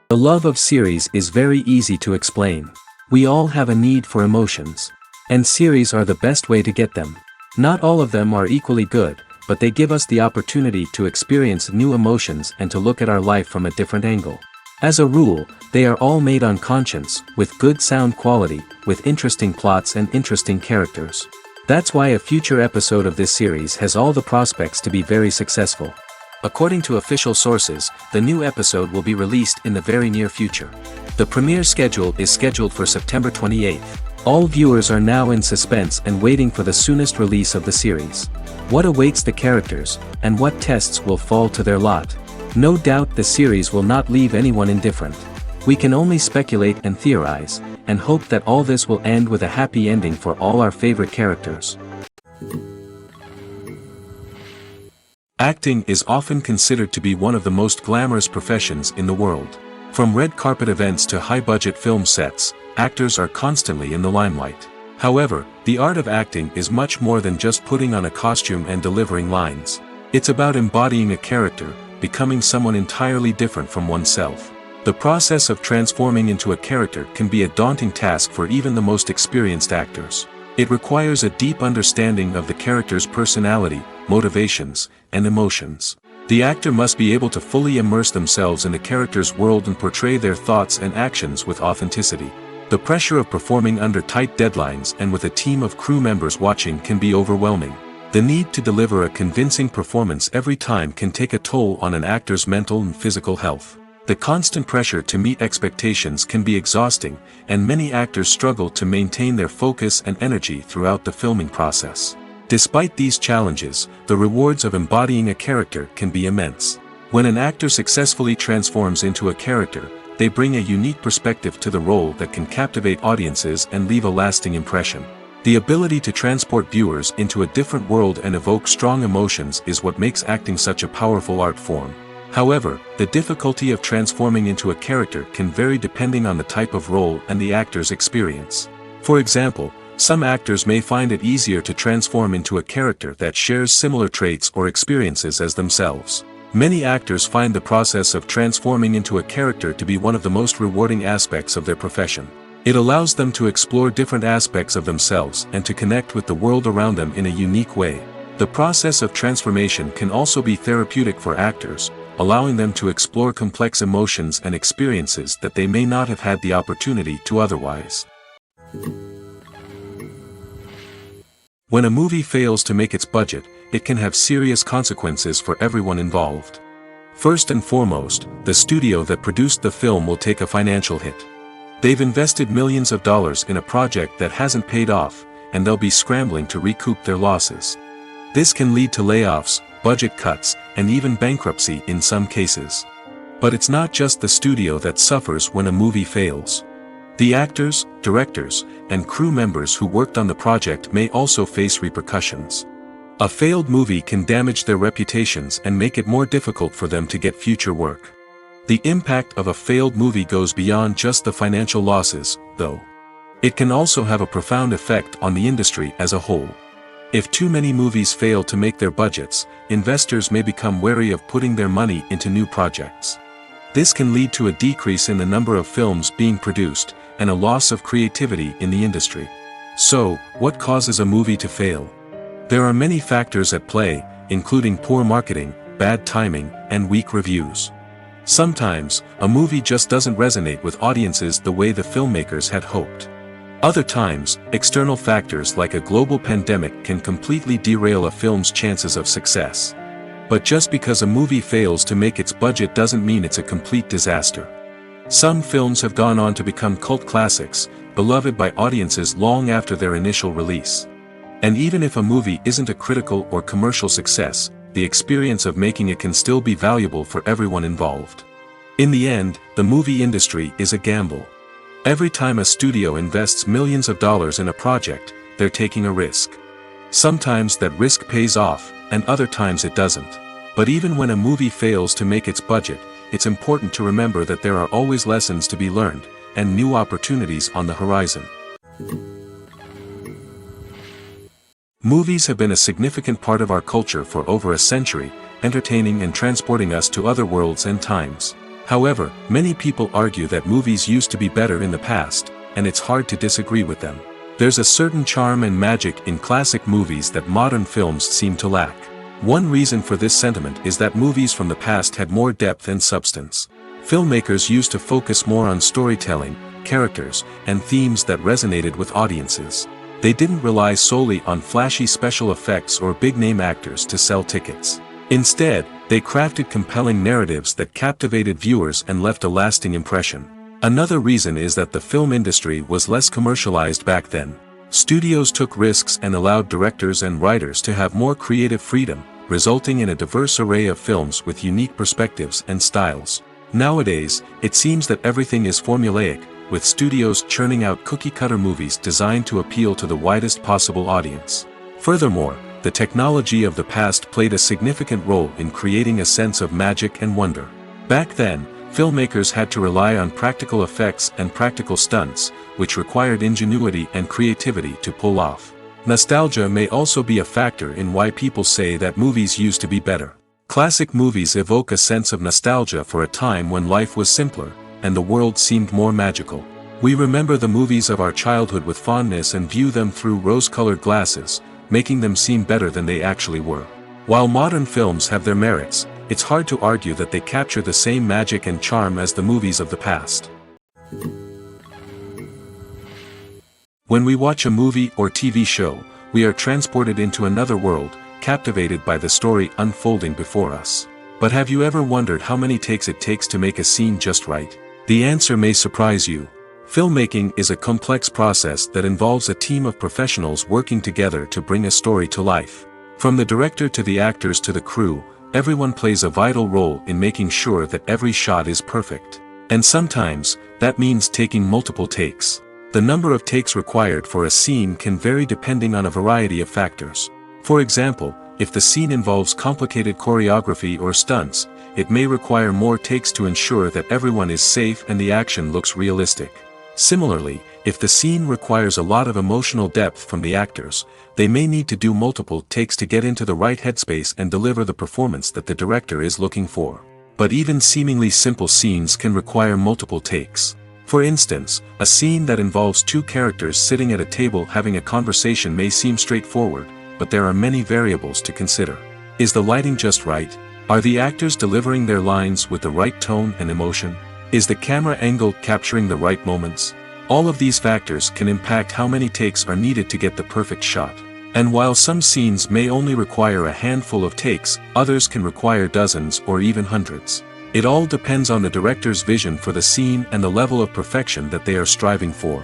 The love of series is very easy to explain. We all have a need for emotions. And series are the best way to get them. Not all of them are equally good, but they give us the opportunity to experience new emotions and to look at our life from a different angle. As a rule, they are all made on conscience, with good sound quality, with interesting plots and interesting characters. That's why a future episode of this series has all the prospects to be very successful. According to official sources, the new episode will be released in the very near future. The premiere schedule is scheduled for September 28th. All viewers are now in suspense and waiting for the soonest release of the series. What awaits the characters, and what tests will fall to their lot? No doubt the series will not leave anyone indifferent. We can only speculate and theorize, and hope that all this will end with a happy ending for all our favorite characters. Acting is often considered to be one of the most glamorous professions in the world. From red carpet events to high-budget film sets, actors are constantly in the limelight. However, the art of acting is much more than just putting on a costume and delivering lines. It's about embodying a character, becoming someone entirely different from oneself. The process of transforming into a character can be a daunting task for even the most experienced actors. It requires a deep understanding of the character's personality, motivations, and emotions. The actor must be able to fully immerse themselves in the character's world and portray their thoughts and actions with authenticity. The pressure of performing under tight deadlines and with a team of crew members watching can be overwhelming. The need to deliver a convincing performance every time can take a toll on an actor's mental and physical health. The constant pressure to meet expectations can be exhausting, and many actors struggle to maintain their focus and energy throughout the filming process. Despite these challenges, the rewards of embodying a character can be immense. When an actor successfully transforms into a character, they bring a unique perspective to the role that can captivate audiences and leave a lasting impression. The ability to transport viewers into a different world and evoke strong emotions is what makes acting such a powerful art form. However, the difficulty of transforming into a character can vary depending on the type of role and the actor's experience. For example, some actors may find it easier to transform into a character that shares similar traits or experiences as themselves. Many actors find the process of transforming into a character to be one of the most rewarding aspects of their profession. It allows them to explore different aspects of themselves and to connect with the world around them in a unique way. The process of transformation can also be therapeutic for actors, allowing them to explore complex emotions and experiences that they may not have had the opportunity to otherwise. When a movie fails to make its budget, it can have serious consequences for everyone involved. First and foremost, the studio that produced the film will take a financial hit. They've invested millions of dollars in a project that hasn't paid off, and they'll be scrambling to recoup their losses. This can lead to layoffs, budget cuts, and even bankruptcy in some cases. But it's not just the studio that suffers when a movie fails. The actors, directors, and crew members who worked on the project may also face repercussions. A failed movie can damage their reputations and make it more difficult for them to get future work. The impact of a failed movie goes beyond just the financial losses, though. It can also have a profound effect on the industry as a whole. If too many movies fail to make their budgets, investors may become wary of putting their money into new projects. This can lead to a decrease in the number of films being produced, and a loss of creativity in the industry. So, what causes a movie to fail? There are many factors at play, including poor marketing, bad timing, and weak reviews. Sometimes, a movie just doesn't resonate with audiences the way the filmmakers had hoped. Other times, external factors like a global pandemic can completely derail a film's chances of success. But just because a movie fails to make its budget doesn't mean it's a complete disaster. Some films have gone on to become cult classics, beloved by audiences long after their initial release. And even if a movie isn't a critical or commercial success, the experience of making it can still be valuable for everyone involved. In the end, the movie industry is a gamble. Every time a studio invests millions of dollars in a project, they're taking a risk. Sometimes that risk pays off, and other times it doesn't. But even when a movie fails to make its budget, it's important to remember that there are always lessons to be learned, and new opportunities on the horizon. Movies have been a significant part of our culture for over a century, entertaining and transporting us to other worlds and times. However, many people argue that movies used to be better in the past, and it's hard to disagree with them. There's a certain charm and magic in classic movies that modern films seem to lack. One reason for this sentiment is that movies from the past had more depth and substance. Filmmakers used to focus more on storytelling, characters, and themes that resonated with audiences. They didn't rely solely on flashy special effects or big-name actors to sell tickets. Instead, they crafted compelling narratives that captivated viewers and left a lasting impression. Another reason is that the film industry was less commercialized back then. Studios took risks and allowed directors and writers to have more creative freedom, resulting in a diverse array of films with unique perspectives and styles. Nowadays, it seems that everything is formulaic, with studios churning out cookie-cutter movies designed to appeal to the widest possible audience. Furthermore, the technology of the past played a significant role in creating a sense of magic and wonder. Back then, filmmakers had to rely on practical effects and practical stunts, which required ingenuity and creativity to pull off. Nostalgia may also be a factor in why people say that movies used to be better. Classic movies evoke a sense of nostalgia for a time when life was simpler, and the world seemed more magical. We remember the movies of our childhood with fondness and view them through rose-colored glasses, making them seem better than they actually were. While modern films have their merits, it's hard to argue that they capture the same magic and charm as the movies of the past. When we watch a movie or TV show, we are transported into another world, captivated by the story unfolding before us. But have you ever wondered how many takes it takes to make a scene just right? The answer may surprise you. Filmmaking is a complex process that involves a team of professionals working together to bring a story to life. From the director to the actors to the crew, everyone plays a vital role in making sure that every shot is perfect. And sometimes, that means taking multiple takes. The number of takes required for a scene can vary depending on a variety of factors. For example, if the scene involves complicated choreography or stunts, it may require more takes to ensure that everyone is safe and the action looks realistic. Similarly, if the scene requires a lot of emotional depth from the actors, they may need to do multiple takes to get into the right headspace and deliver the performance that the director is looking for. But even seemingly simple scenes can require multiple takes. For instance, a scene that involves two characters sitting at a table having a conversation may seem straightforward, but there are many variables to consider. Is the lighting just right? Are the actors delivering their lines with the right tone and emotion? Is the camera angle capturing the right moments? All of these factors can impact how many takes are needed to get the perfect shot. And while some scenes may only require a handful of takes, others can require dozens or even hundreds. It all depends on the director's vision for the scene and the level of perfection that they are striving for.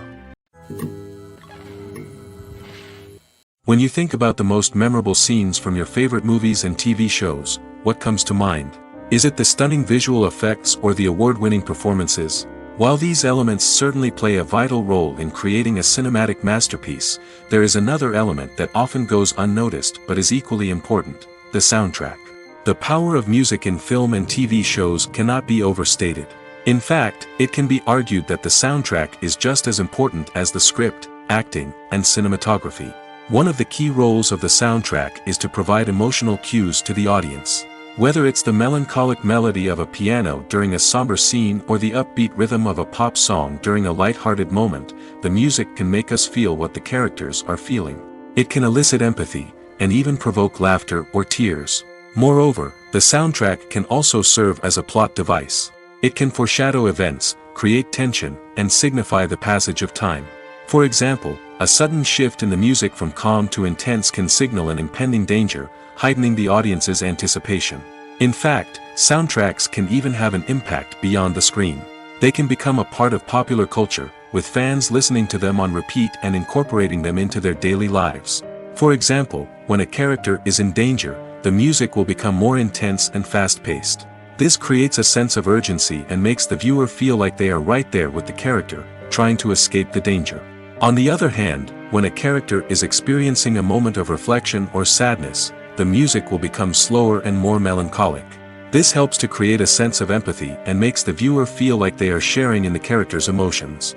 When you think about the most memorable scenes from your favorite movies and TV shows, what comes to mind? Is it the stunning visual effects or the award-winning performances? While these elements certainly play a vital role in creating a cinematic masterpiece, there is another element that often goes unnoticed but is equally important: the soundtrack. The power of music in film and TV shows cannot be overstated. In fact, it can be argued that the soundtrack is just as important as the script, acting, and cinematography. One of the key roles of the soundtrack is to provide emotional cues to the audience. Whether it's the melancholic melody of a piano during a somber scene or the upbeat rhythm of a pop song during a light-hearted moment, the music can make us feel what the characters are feeling. It can elicit empathy, and even provoke laughter or tears. Moreover, the soundtrack can also serve as a plot device. It can foreshadow events, create tension, and signify the passage of time. For example, a sudden shift in the music from calm to intense can signal an impending danger, heightening the audience's anticipation. In fact, soundtracks can even have an impact beyond the screen. They can become a part of popular culture, with fans listening to them on repeat and incorporating them into their daily lives. For example, when a character is in danger, the music will become more intense and fast-paced. This creates a sense of urgency and makes the viewer feel like they are right there with the character, trying to escape the danger. On the other hand, when a character is experiencing a moment of reflection or sadness, the music will become slower and more melancholic. This helps to create a sense of empathy and makes the viewer feel like they are sharing in the character's emotions.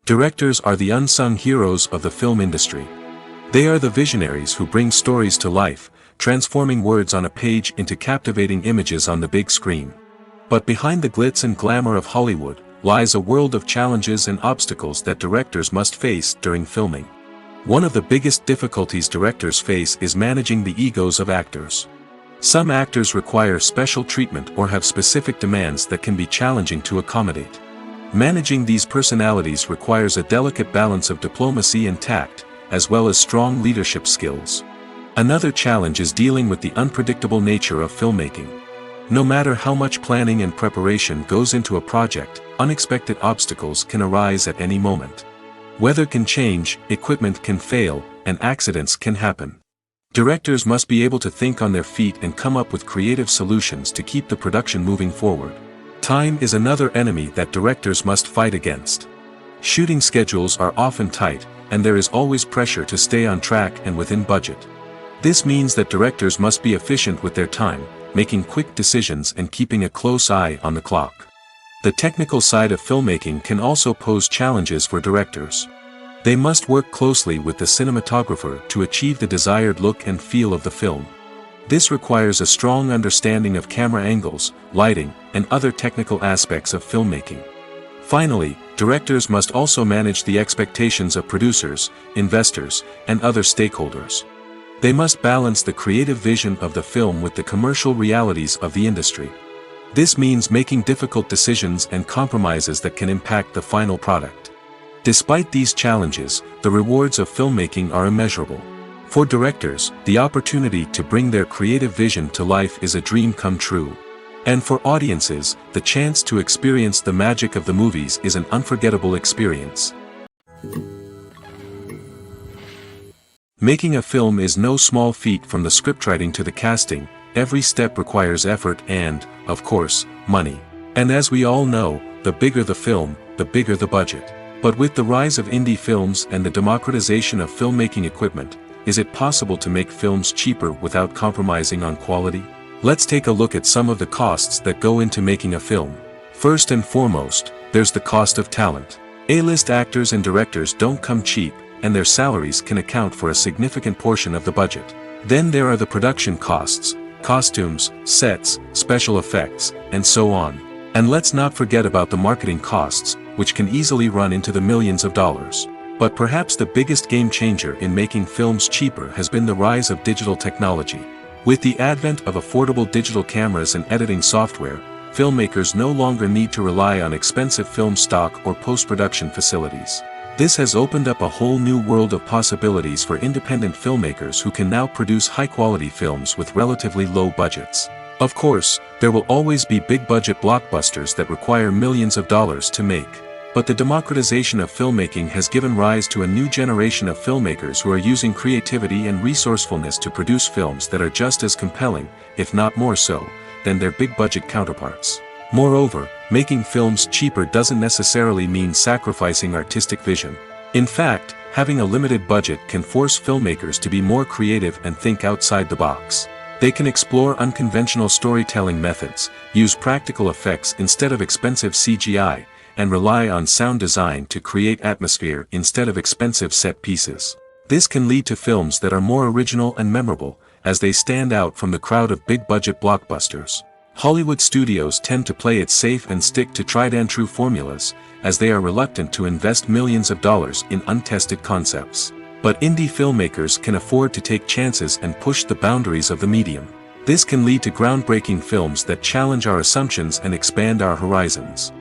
Directors are the unsung heroes of the film industry. They are the visionaries who bring stories to life, transforming words on a page into captivating images on the big screen. But behind the glitz and glamour of Hollywood lies a world of challenges and obstacles that directors must face during filming. One of the biggest difficulties directors face is managing the egos of actors. Some actors require special treatment or have specific demands that can be challenging to accommodate. Managing these personalities requires a delicate balance of diplomacy and tact, as well as strong leadership skills. Another challenge is dealing with the unpredictable nature of filmmaking. No matter how much planning and preparation goes into a project, unexpected obstacles can arise at any moment. Weather can change, equipment can fail, and accidents can happen. Directors must be able to think on their feet and come up with creative solutions to keep the production moving forward. Time is another enemy that directors must fight against. Shooting schedules are often tight, and there is always pressure to stay on track and within budget. This means that directors must be efficient with their time, making quick decisions and keeping a close eye on the clock. The technical side of filmmaking can also pose challenges for directors. They must work closely with the cinematographer to achieve the desired look and feel of the film. This requires a strong understanding of camera angles, lighting, and other technical aspects of filmmaking. Finally, directors must also manage the expectations of producers, investors, and other stakeholders. They must balance the creative vision of the film with the commercial realities of the industry. This means making difficult decisions and compromises that can impact the final product. Despite these challenges, the rewards of filmmaking are immeasurable. For directors, the opportunity to bring their creative vision to life is a dream come true. And for audiences, the chance to experience the magic of the movies is an unforgettable experience. Making a film is no small feat. From the scriptwriting to the casting, every step requires effort and, of course, money. And as we all know, the bigger the film, the bigger the budget. But with the rise of indie films and the democratization of filmmaking equipment, is it possible to make films cheaper without compromising on quality? Let's take a look at some of the costs that go into making a film. First and foremost, there's the cost of talent. A-list actors and directors don't come cheap, and their salaries can account for a significant portion of the budget. Then there are the production costs, costumes, sets, special effects, and so on. And let's not forget about the marketing costs, which can easily run into the millions of dollars. But perhaps the biggest game changer in making films cheaper has been the rise of digital technology. With the advent of affordable digital cameras and editing software, filmmakers no longer need to rely on expensive film stock or post-production facilities. This has opened up a whole new world of possibilities for independent filmmakers who can now produce high-quality films with relatively low budgets. Of course, there will always be big-budget blockbusters that require millions of dollars to make. But the democratization of filmmaking has given rise to a new generation of filmmakers who are using creativity and resourcefulness to produce films that are just as compelling, if not more so, than their big-budget counterparts. Moreover, making films cheaper doesn't necessarily mean sacrificing artistic vision. In fact, having a limited budget can force filmmakers to be more creative and think outside the box. They can explore unconventional storytelling methods, use practical effects instead of expensive CGI, and rely on sound design to create atmosphere instead of expensive set pieces. This can lead to films that are more original and memorable, as they stand out from the crowd of big-budget blockbusters. Hollywood studios tend to play it safe and stick to tried-and-true formulas, as they are reluctant to invest millions of dollars in untested concepts. But indie filmmakers can afford to take chances and push the boundaries of the medium. This can lead to groundbreaking films that challenge our assumptions and expand our horizons.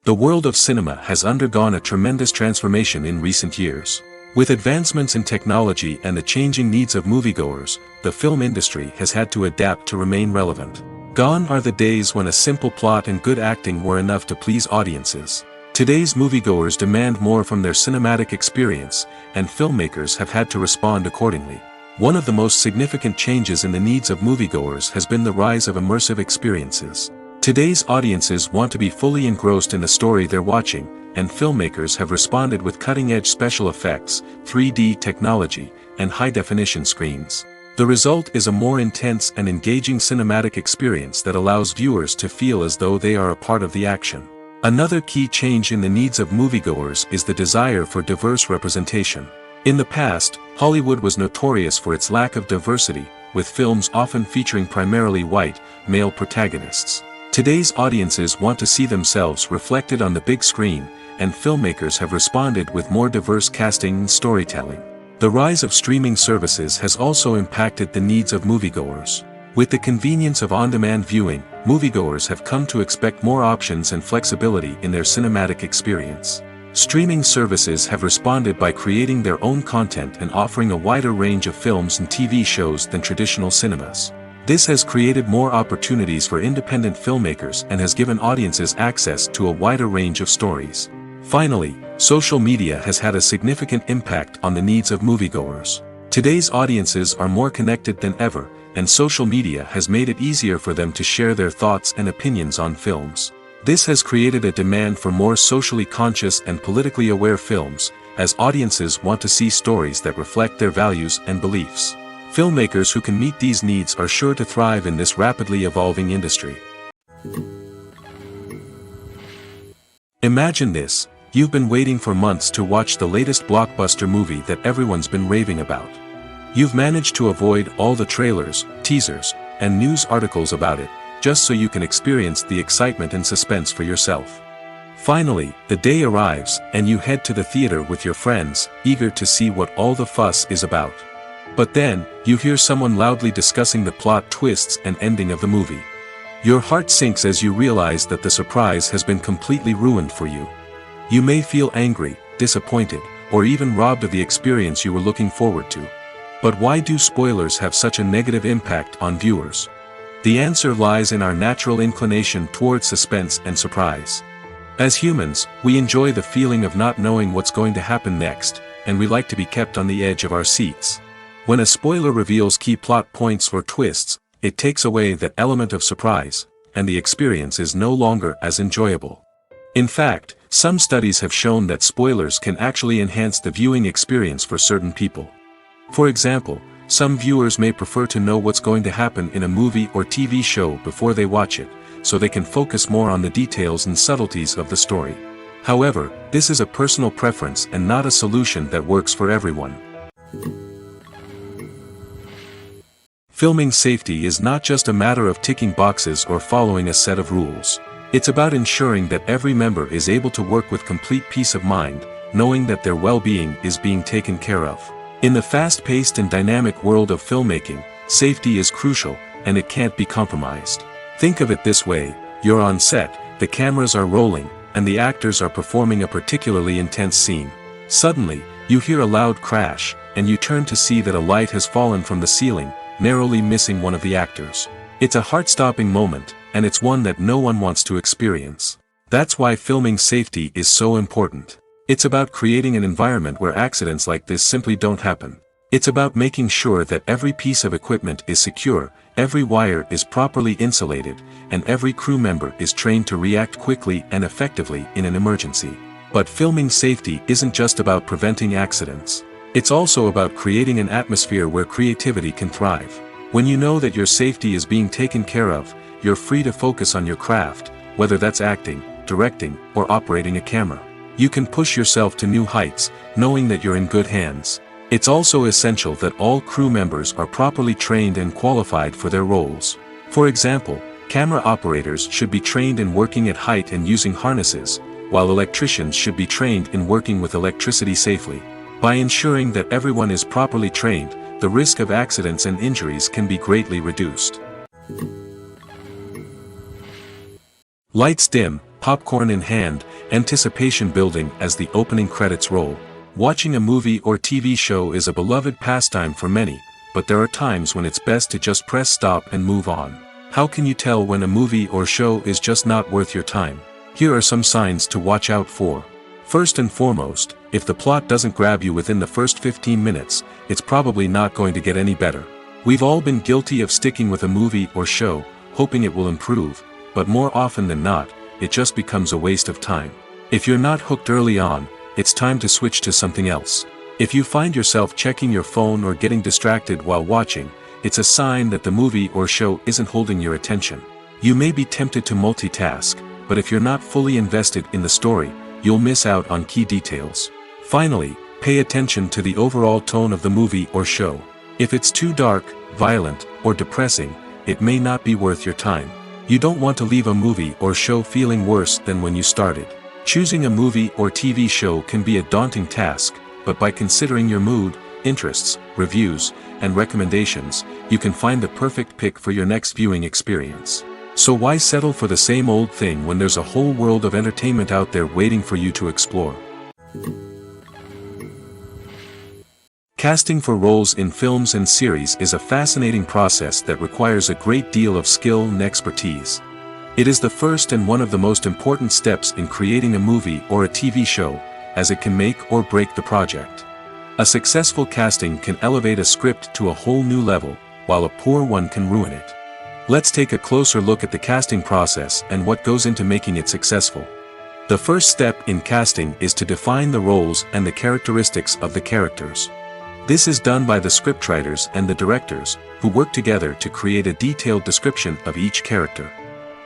The world of cinema has undergone a tremendous transformation in recent years. With advancements in technology and the changing needs of moviegoers, the film industry has had to adapt to remain relevant. Gone are the days when a simple plot and good acting were enough to please audiences. Today's moviegoers demand more from their cinematic experience, and filmmakers have had to respond accordingly. One of the most significant changes in the needs of moviegoers has been the rise of immersive experiences. Today's audiences want to be fully engrossed in the story they're watching, and filmmakers have responded with cutting-edge special effects, 3D technology, and high-definition screens. The result is a more intense and engaging cinematic experience that allows viewers to feel as though they are a part of the action. Another key change in the needs of moviegoers is the desire for diverse representation. In the past, Hollywood was notorious for its lack of diversity, with films often featuring primarily white, male protagonists. Today's audiences want to see themselves reflected on the big screen, and filmmakers have responded with more diverse casting and storytelling. The rise of streaming services has also impacted the needs of moviegoers. With the convenience of on-demand viewing, moviegoers have come to expect more options and flexibility in their cinematic experience. Streaming services have responded by creating their own content and offering a wider range of films and TV shows than traditional cinemas. This has created more opportunities for independent filmmakers and has given audiences access to a wider range of stories. Finally, social media has had a significant impact on the needs of moviegoers. Today's audiences are more connected than ever, and social media has made it easier for them to share their thoughts and opinions on films. This has created a demand for more socially conscious and politically aware films, as audiences want to see stories that reflect their values and beliefs. Filmmakers who can meet these needs are sure to thrive in this rapidly evolving industry. Imagine this: you've been waiting for months to watch the latest blockbuster movie that everyone's been raving about. You've managed to avoid all the trailers, teasers, and news articles about it, just so you can experience the excitement and suspense for yourself. Finally, the day arrives, and you head to the theater with your friends, eager to see what all the fuss is about. But then, you hear someone loudly discussing the plot twists and ending of the movie. Your heart sinks as you realize that the surprise has been completely ruined for you. You may feel angry, disappointed, or even robbed of the experience you were looking forward to. But why do spoilers have such a negative impact on viewers? The answer lies in our natural inclination towards suspense and surprise. As humans, we enjoy the feeling of not knowing what's going to happen next, and we like to be kept on the edge of our seats. When a spoiler reveals key plot points or twists, it takes away that element of surprise, and the experience is no longer as enjoyable. In fact, some studies have shown that spoilers can actually enhance the viewing experience for certain people. For example, some viewers may prefer to know what's going to happen in a movie or TV show before they watch it, so they can focus more on the details and subtleties of the story. However, this is a personal preference and not a solution that works for everyone. Filming safety is not just a matter of ticking boxes or following a set of rules. It's about ensuring that every member is able to work with complete peace of mind, knowing that their well-being is being taken care of. In the fast-paced and dynamic world of filmmaking, safety is crucial, and it can't be compromised. Think of it this way: you're on set, the cameras are rolling, and the actors are performing a particularly intense scene. Suddenly, you hear a loud crash, and you turn to see that a light has fallen from the ceiling, narrowly missing one of the actors. It's a heart-stopping moment, and it's one that no one wants to experience. That's why filming safety is so important. It's about creating an environment where accidents like this simply don't happen. It's about making sure that every piece of equipment is secure, every wire is properly insulated, and every crew member is trained to react quickly and effectively in an emergency. But filming safety isn't just about preventing accidents. It's also about creating an atmosphere where creativity can thrive. When you know that your safety is being taken care of, you're free to focus on your craft, whether that's acting, directing, or operating a camera. You can push yourself to new heights, knowing that you're in good hands. It's also essential that all crew members are properly trained and qualified for their roles. For example, camera operators should be trained in working at height and using harnesses, while electricians should be trained in working with electricity safely. By ensuring that everyone is properly trained, the risk of accidents and injuries can be greatly reduced. Lights dim, popcorn in hand, anticipation building as the opening credits roll. Watching a movie or TV show is a beloved pastime for many, but there are times when it's best to just press stop and move on. How can you tell when a movie or show is just not worth your time? Here are some signs to watch out for. First and foremost, if the plot doesn't grab you within the first 15 minutes, it's probably not going to get any better. We've all been guilty of sticking with a movie or show, hoping it will improve, but more often than not, it just becomes a waste of time. If you're not hooked early on, it's time to switch to something else. If you find yourself checking your phone or getting distracted while watching, it's a sign that the movie or show isn't holding your attention. You may be tempted to multitask, but if you're not fully invested in the story, you'll miss out on key details. Finally, Pay attention to the overall tone of the movie or show. If it's too dark, violent, or depressing, it may not be worth your time. You don't want to leave a movie or show feeling worse than when you started. Choosing a movie or TV show can be a daunting task, but by considering your mood, interests, reviews, and recommendations, you can find the perfect pick for your next viewing experience. So why settle for the same old thing when there's a whole world of entertainment out there waiting for you to explore? Casting for roles in films and series is a fascinating process that requires a great deal of skill and expertise. It is the first and one of the most important steps in creating a movie or a TV show, as it can make or break the project. A successful casting can elevate a script to a whole new level, while a poor one can ruin it. Let's take a closer look at the casting process and what goes into making it successful. The first step in casting is to define the roles and the characteristics of the characters. This is done by the scriptwriters and the directors, who work together to create a detailed description of each character.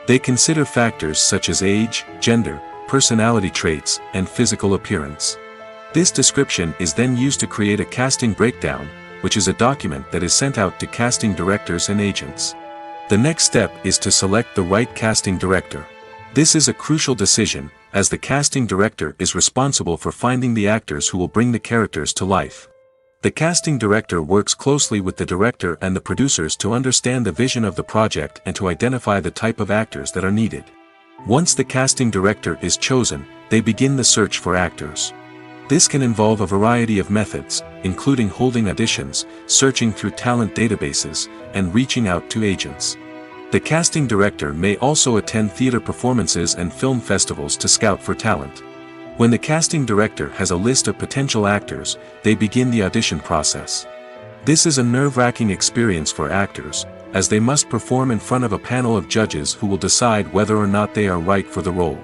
They consider factors such as age, gender, personality traits, and physical appearance. This description is then used to create a casting breakdown, which is a document that is sent out to casting directors and agents. The next step is to select the right casting director. This is a crucial decision, as the casting director is responsible for finding the actors who will bring the characters to life. The casting director works closely with the director and the producers to understand the vision of the project and to identify the type of actors that are needed. Once the casting director is chosen, they begin the search for actors. This can involve a variety of methods, including holding auditions, searching through talent databases, and reaching out to agents. The casting director may also attend theater performances and film festivals to scout for talent. When the casting director has a list of potential actors, they begin the audition process. This is a nerve-wracking experience for actors, as they must perform in front of a panel of judges who will decide whether or not they are right for the role.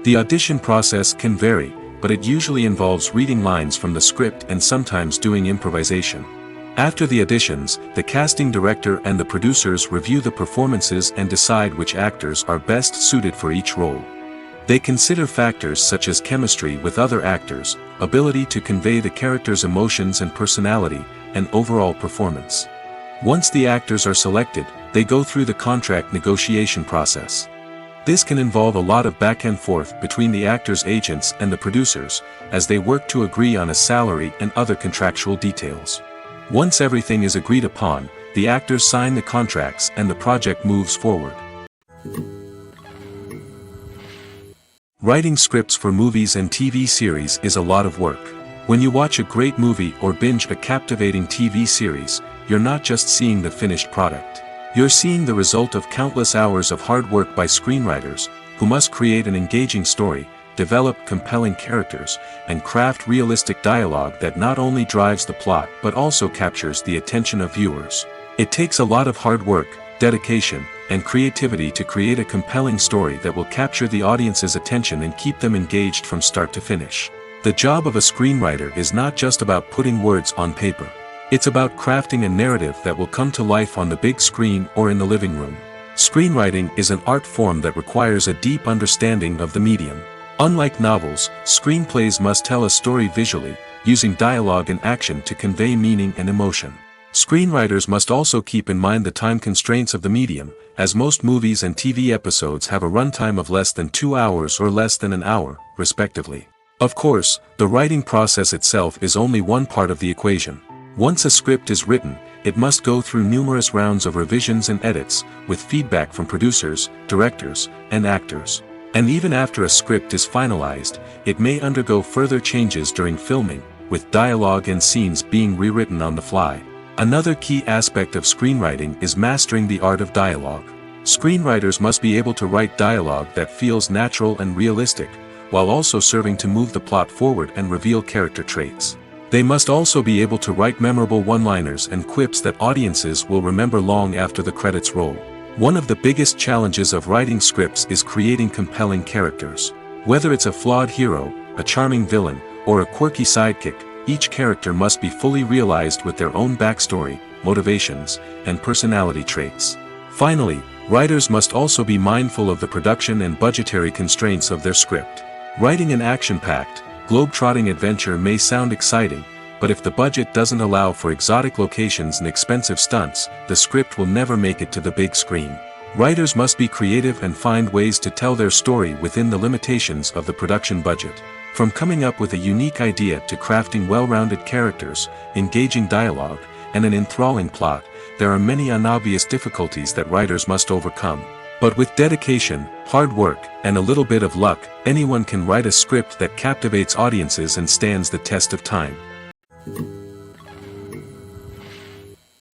The audition process can vary, but it usually involves reading lines from the script and sometimes doing improvisation. After the auditions, the casting director and the producers review the performances and decide which actors are best suited for each role. They consider factors such as chemistry with other actors, ability to convey the character's emotions and personality, and overall performance. Once the actors are selected, they go through the contract negotiation process. This can involve a lot of back and forth between the actors' agents and the producers, as they work to agree on a salary and other contractual details. Once everything is agreed upon, the actors sign the contracts and the project moves forward. Writing scripts for movies and TV series is a lot of work. When you watch a great movie or binge a captivating TV series, you're not just seeing the finished product. You're seeing the result of countless hours of hard work by screenwriters, who must create an engaging story, develop compelling characters, and craft realistic dialogue that not only drives the plot but also captures the attention of viewers. It takes a lot of hard work, dedication, and creativity to create a compelling story that will capture the audience's attention and keep them engaged from start to finish. The job of a screenwriter is not just about putting words on paper. It's about crafting a narrative that will come to life on the big screen or in the living room. Screenwriting is an art form that requires a deep understanding of the medium. Unlike novels, screenplays must tell a story visually, using dialogue and action to convey meaning and emotion. Screenwriters must also keep in mind the time constraints of the medium, as most movies and TV episodes have a runtime of less than 2 hours or less than an hour, respectively. Of course, the writing process itself is only one part of the equation. Once a script is written, it must go through numerous rounds of revisions and edits, with feedback from producers, directors, and actors. And even after a script is finalized, it may undergo further changes during filming, with dialogue and scenes being rewritten on the fly. Another key aspect of screenwriting is mastering the art of dialogue. Screenwriters must be able to write dialogue that feels natural and realistic, while also serving to move the plot forward and reveal character traits. They must also be able to write memorable one-liners and quips that audiences will remember long after the credits roll. One of the biggest challenges of writing scripts is creating compelling characters. Whether it's a flawed hero, a charming villain, or a quirky sidekick, each character must be fully realized with their own backstory, motivations, and personality traits. Finally, writers must also be mindful of the production and budgetary constraints of their script. Writing an action-packed, globe-trotting adventure may sound exciting, but if the budget doesn't allow for exotic locations and expensive stunts, the script will never make it to the big screen. Writers must be creative and find ways to tell their story within the limitations of the production budget. From coming up with a unique idea to crafting well-rounded characters, engaging dialogue, and an enthralling plot, there are many unobvious difficulties that writers must overcome. But with dedication, hard work, and a little bit of luck, anyone can write a script that captivates audiences and stands the test of time.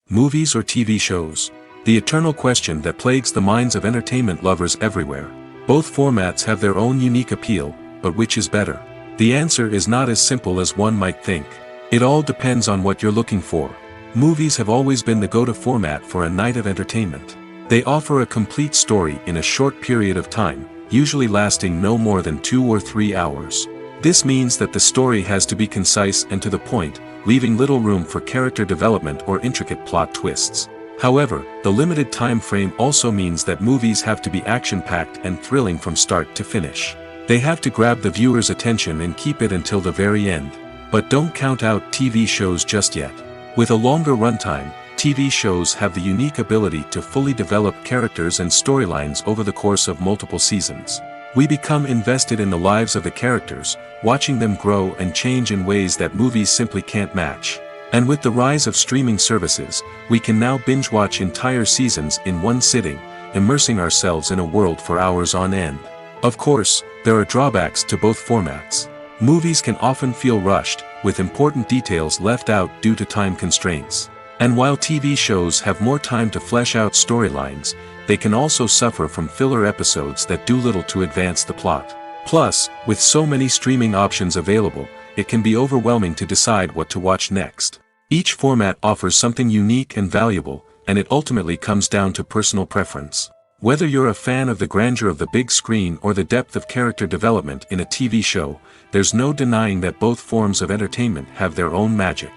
Movies or TV shows? The eternal question that plagues the minds of entertainment lovers everywhere. Both formats have their own unique appeal, but which is better? The answer is not as simple as one might think. It all depends on what you're looking for. Movies have always been the go-to format for a night of entertainment. They offer a complete story in a short period of time, usually lasting no more than 2 or 3 hours. This means that the story has to be concise and to the point, leaving little room for character development or intricate plot twists. However, the limited time frame also means that movies have to be action-packed and thrilling from start to finish. They have to grab the viewer's attention and keep it until the very end. But don't count out TV shows just yet. With a longer runtime, TV shows have the unique ability to fully develop characters and storylines over the course of multiple seasons. We become invested in the lives of the characters, watching them grow and change in ways that movies simply can't match. And with the rise of streaming services, we can now binge-watch entire seasons in one sitting, immersing ourselves in a world for hours on end. Of course, there are drawbacks to both formats. Movies can often feel rushed, with important details left out due to time constraints. And while TV shows have more time to flesh out storylines, they can also suffer from filler episodes that do little to advance the plot. Plus, with so many streaming options available, it can be overwhelming to decide what to watch next. Each format offers something unique and valuable, and it ultimately comes down to personal preference. Whether you're a fan of the grandeur of the big screen or the depth of character development in a TV show, there's no denying that both forms of entertainment have their own magic.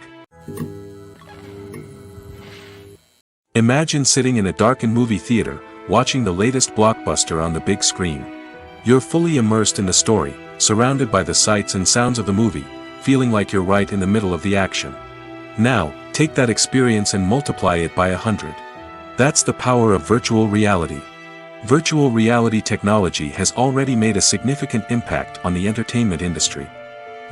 Imagine sitting in a darkened movie theater, watching the latest blockbuster on the big screen. You're fully immersed in the story, surrounded by the sights and sounds of the movie, feeling like you're right in the middle of the action. Now, take that experience and multiply it by 100. That's the power of virtual reality. Virtual reality technology has already made a significant impact on the entertainment industry.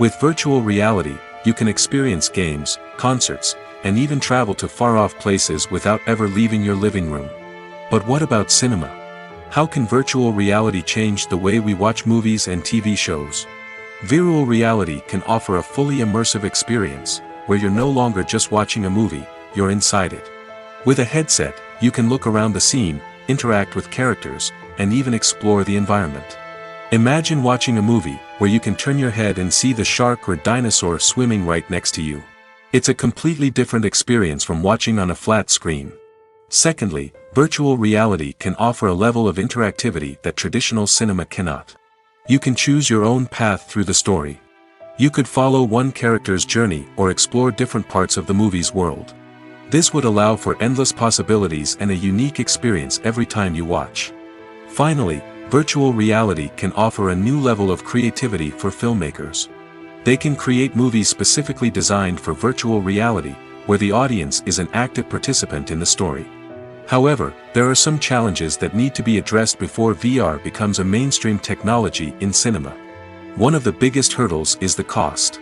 With virtual reality, you can experience games, concerts, and even travel to far-off places without ever leaving your living room. But what about cinema? How can virtual reality change the way we watch movies and TV shows? Virtual reality can offer a fully immersive experience, where you're no longer just watching a movie, you're inside it. With a headset, you can look around the scene, interact with characters, and even explore the environment. Imagine watching a movie, where you can turn your head and see the shark or dinosaur swimming right next to you. It's a completely different experience from watching on a flat screen. Secondly, virtual reality can offer a level of interactivity that traditional cinema cannot. You can choose your own path through the story. You could follow one character's journey or explore different parts of the movie's world. This would allow for endless possibilities and a unique experience every time you watch. Finally, virtual reality can offer a new level of creativity for filmmakers. They can create movies specifically designed for virtual reality, where the audience is an active participant in the story. However, there are some challenges that need to be addressed before VR becomes a mainstream technology in cinema. One of the biggest hurdles is the cost.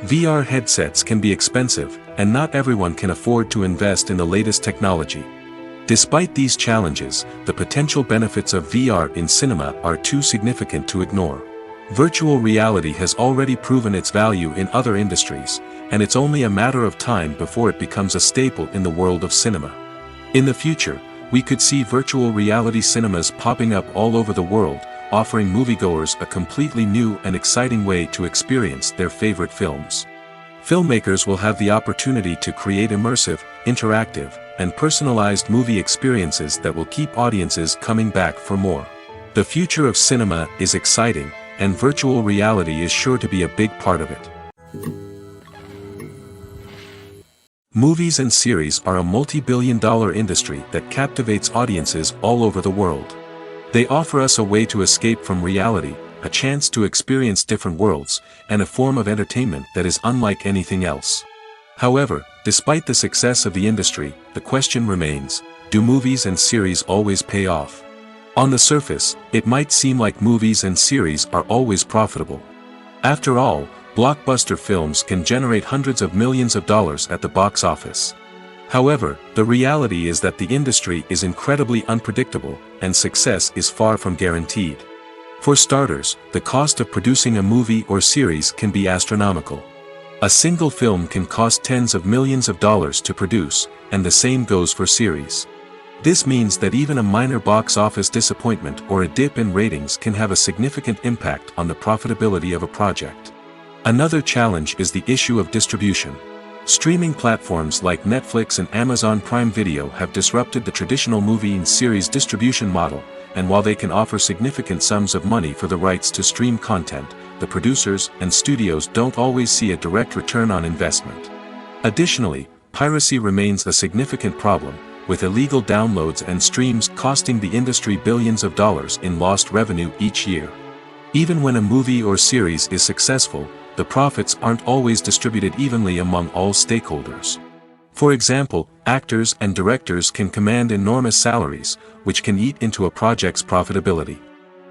VR headsets can be expensive, and not everyone can afford to invest in the latest technology. Despite these challenges, the potential benefits of VR in cinema are too significant to ignore. Virtual reality has already proven its value in other industries, and it's only a matter of time before it becomes a staple in the world of cinema. In the future, we could see virtual reality cinemas popping up all over the world, offering moviegoers a completely new and exciting way to experience their favorite films. Filmmakers will have the opportunity to create immersive, interactive, and personalized movie experiences that will keep audiences coming back for more. The future of cinema is exciting, and virtual reality is sure to be a big part of it. Movies and series are a multi-billion-dollar industry that captivates audiences all over the world. They offer us a way to escape from reality, a chance to experience different worlds, and a form of entertainment that is unlike anything else. However, despite the success of the industry, the question remains, do movies and series always pay off? On the surface, it might seem like movies and series are always profitable. After all, blockbuster films can generate hundreds of millions of dollars at the box office. However, the reality is that the industry is incredibly unpredictable, and success is far from guaranteed. For starters, the cost of producing a movie or series can be astronomical. A single film can cost tens of millions of dollars to produce, and the same goes for series. This means that even a minor box office disappointment or a dip in ratings can have a significant impact on the profitability of a project. Another challenge is the issue of distribution. Streaming platforms like Netflix and Amazon Prime Video have disrupted the traditional movie and series distribution model, and while they can offer significant sums of money for the rights to stream content, the producers and studios don't always see a direct return on investment. Additionally, piracy remains a significant problem, with illegal downloads and streams costing the industry billions of dollars in lost revenue each year. Even when a movie or series is successful, the profits aren't always distributed evenly among all stakeholders. For example, actors and directors can command enormous salaries, which can eat into a project's profitability.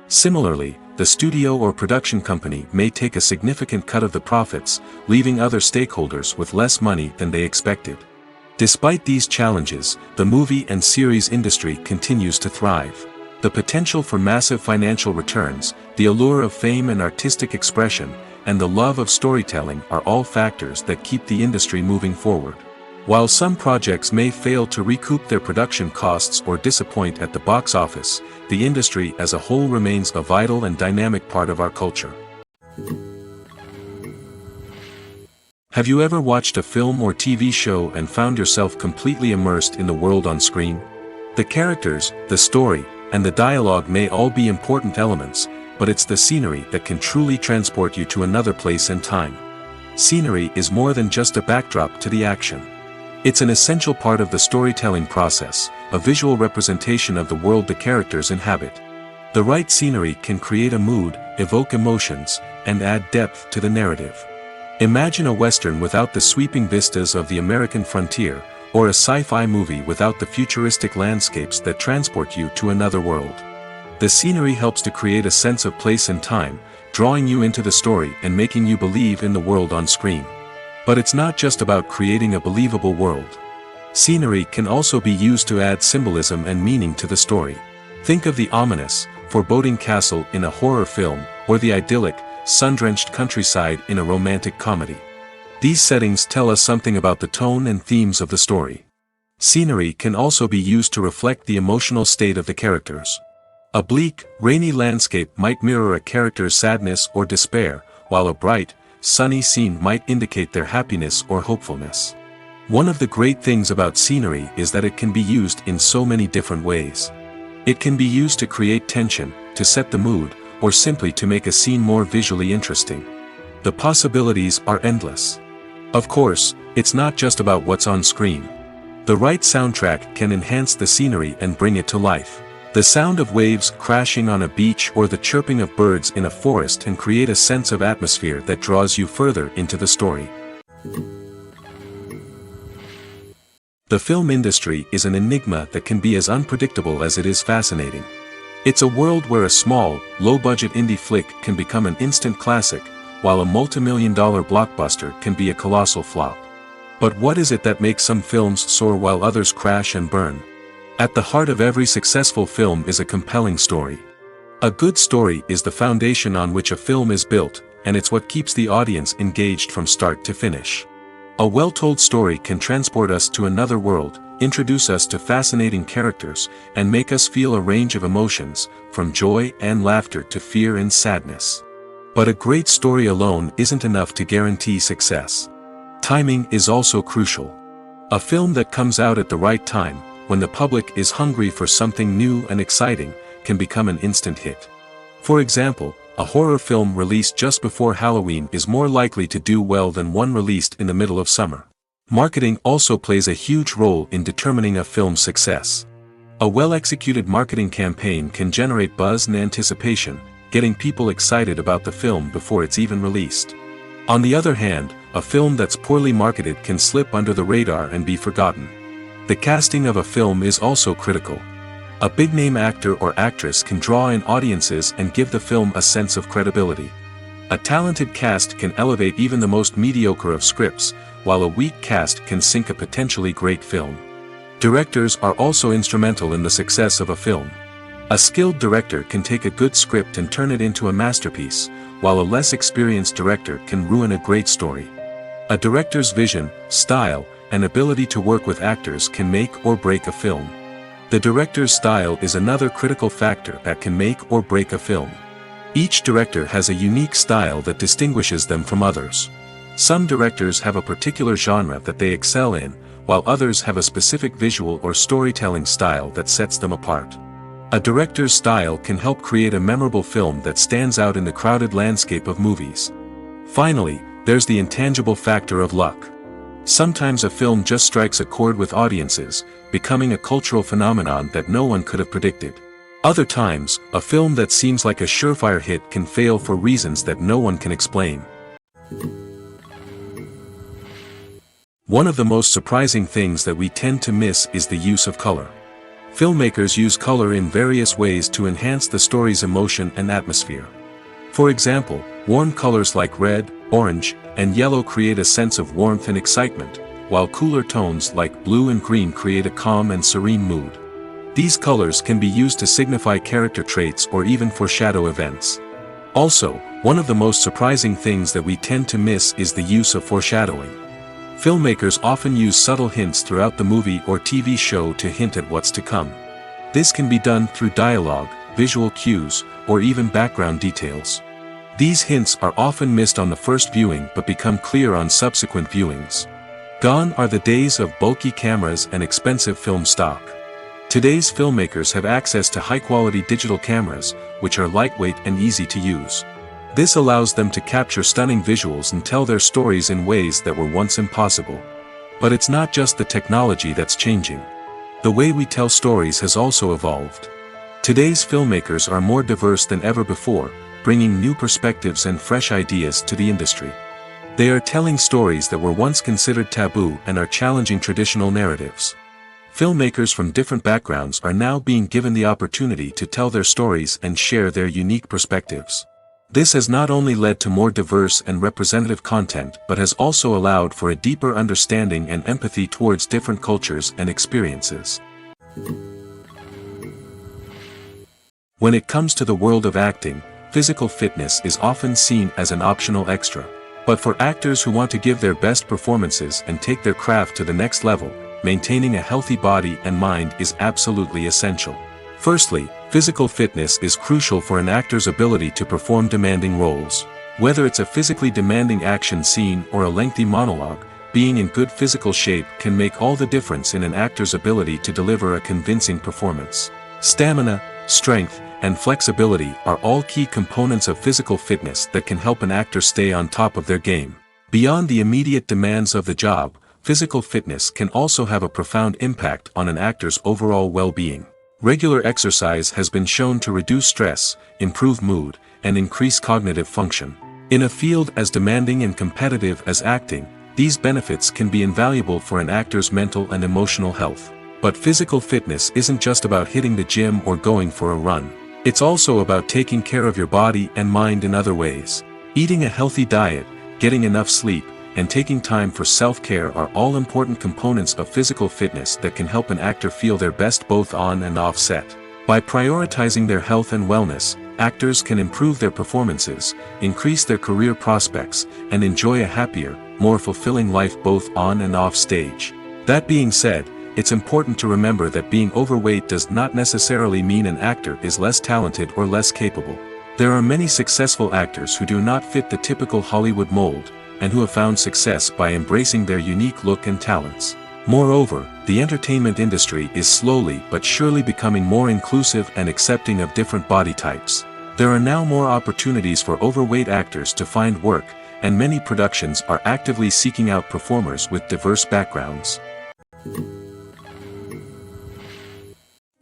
Similarly, the studio or production company may take a significant cut of the profits, leaving other stakeholders with less money than they expected. Despite these challenges, the movie and series industry continues to thrive. The potential for massive financial returns, the allure of fame and artistic expression, and the love of storytelling are all factors that keep the industry moving forward. While some projects may fail to recoup their production costs or disappoint at the box office, the industry as a whole remains a vital and dynamic part of our culture. Have you ever watched a film or TV show and found yourself completely immersed in the world on screen? The characters, the story, and the dialogue may all be important elements, but it's the scenery that can truly transport you to another place and time. Scenery is more than just a backdrop to the action. It's an essential part of the storytelling process, a visual representation of the world the characters inhabit. The right scenery can create a mood, evoke emotions, and add depth to the narrative. Imagine a Western without the sweeping vistas of the American frontier, or a sci-fi movie without the futuristic landscapes that transport you to another world. The scenery helps to create a sense of place and time, drawing you into the story and making you believe in the world on screen. But it's not just about creating a believable world. Scenery can also be used to add symbolism and meaning to the story. Think of the ominous, foreboding castle in a horror film, or the idyllic, sun-drenched countryside in a romantic comedy. These settings tell us something about the tone and themes of the story. Scenery can also be used to reflect the emotional state of the characters. A bleak, rainy landscape might mirror a character's sadness or despair, while a bright, sunny scene might indicate their happiness or hopefulness. One of the great things about scenery is that it can be used in so many different ways. It can be used to create tension, to set the mood, or simply to make a scene more visually interesting. The possibilities are endless. Of course, it's not just about what's on screen. The right soundtrack can enhance the scenery and bring it to life. The sound of waves crashing on a beach or the chirping of birds in a forest can create a sense of atmosphere that draws you further into the story. The film industry is an enigma that can be as unpredictable as it is fascinating. It's a world where a small, low-budget indie flick can become an instant classic, while a multi-million-dollar blockbuster can be a colossal flop. But what is it that makes some films soar while others crash and burn? At the heart of every successful film is a compelling story. A good story is the foundation on which a film is built, and it's what keeps the audience engaged from start to finish. A well-told story can transport us to another world, introduce us to fascinating characters, and make us feel a range of emotions, from joy and laughter to fear and sadness. But a great story alone isn't enough to guarantee success. Timing is also crucial. A film that comes out at the right time, when the public is hungry for something new and exciting, can become an instant hit. For example, a horror film released just before Halloween is more likely to do well than one released in the middle of summer. Marketing also plays a huge role in determining a film's success. A well-executed marketing campaign can generate buzz and anticipation, getting people excited about the film before it's even released. On the other hand, a film that's poorly marketed can slip under the radar and be forgotten. The casting of a film is also critical. A big-name actor or actress can draw in audiences and give the film a sense of credibility. A talented cast can elevate even the most mediocre of scripts, while a weak cast can sink a potentially great film. Directors are also instrumental in the success of a film. A skilled director can take a good script and turn it into a masterpiece, while a less experienced director can ruin a great story. A director's vision, style, and ability to work with actors can make or break a film. The director's style is another critical factor that can make or break a film. Each director has a unique style that distinguishes them from others. Some directors have a particular genre that they excel in, while others have a specific visual or storytelling style that sets them apart. A director's style can help create a memorable film that stands out in the crowded landscape of movies. Finally, there's the intangible factor of luck. Sometimes a film just strikes a chord with audiences, becoming a cultural phenomenon that no one could have predicted. Other times, a film that seems like a surefire hit can fail for reasons that no one can explain. One of the most surprising things that we tend to miss is the use of color. Filmmakers use color in various ways to enhance the story's emotion and atmosphere. For example, warm colors like red, orange, and yellow create a sense of warmth and excitement, while cooler tones like blue and green create a calm and serene mood. These colors can be used to signify character traits or even foreshadow events. Also, one of the most surprising things that we tend to miss is the use of foreshadowing. Filmmakers often use subtle hints throughout the movie or TV show to hint at what's to come. This can be done through dialogue, visual cues, or even background details. These hints are often missed on the first viewing but become clear on subsequent viewings. Gone are the days of bulky cameras and expensive film stock. Today's filmmakers have access to high-quality digital cameras, which are lightweight and easy to use. This allows them to capture stunning visuals and tell their stories in ways that were once impossible. But it's not just the technology that's changing. The way we tell stories has also evolved. Today's filmmakers are more diverse than ever before, bringing new perspectives and fresh ideas to the industry. They are telling stories that were once considered taboo and are challenging traditional narratives. Filmmakers from different backgrounds are now being given the opportunity to tell their stories and share their unique perspectives. This has not only led to more diverse and representative content but has also allowed for a deeper understanding and empathy towards different cultures and experiences. When it comes to the world of acting, physical fitness is often seen as an optional extra. But for actors who want to give their best performances and take their craft to the next level, maintaining a healthy body and mind is absolutely essential. Firstly, physical fitness is crucial for an actor's ability to perform demanding roles. Whether it's a physically demanding action scene or a lengthy monologue, being in good physical shape can make all the difference in an actor's ability to deliver a convincing performance. Stamina, strength, and flexibility are all key components of physical fitness that can help an actor stay on top of their game. Beyond the immediate demands of the job, physical fitness can also have a profound impact on an actor's overall well-being. Regular exercise has been shown to reduce stress, improve mood, and increase cognitive function. In a field as demanding and competitive as acting, these benefits can be invaluable for an actor's mental and emotional health. But physical fitness isn't just about hitting the gym or going for a run. It's also about taking care of your body and mind in other ways. Eating a healthy diet, getting enough sleep, and taking time for self-care are all important components of physical fitness that can help an actor feel their best both on and off set. By prioritizing their health and wellness, actors can improve their performances, increase their career prospects, and enjoy a happier, more fulfilling life both on and off stage. That being said, it's important to remember that being overweight does not necessarily mean an actor is less talented or less capable. There are many successful actors who do not fit the typical Hollywood mold, and who have found success by embracing their unique look and talents. Moreover, the entertainment industry is slowly but surely becoming more inclusive and accepting of different body types. There are now more opportunities for overweight actors to find work, and many productions are actively seeking out performers with diverse backgrounds.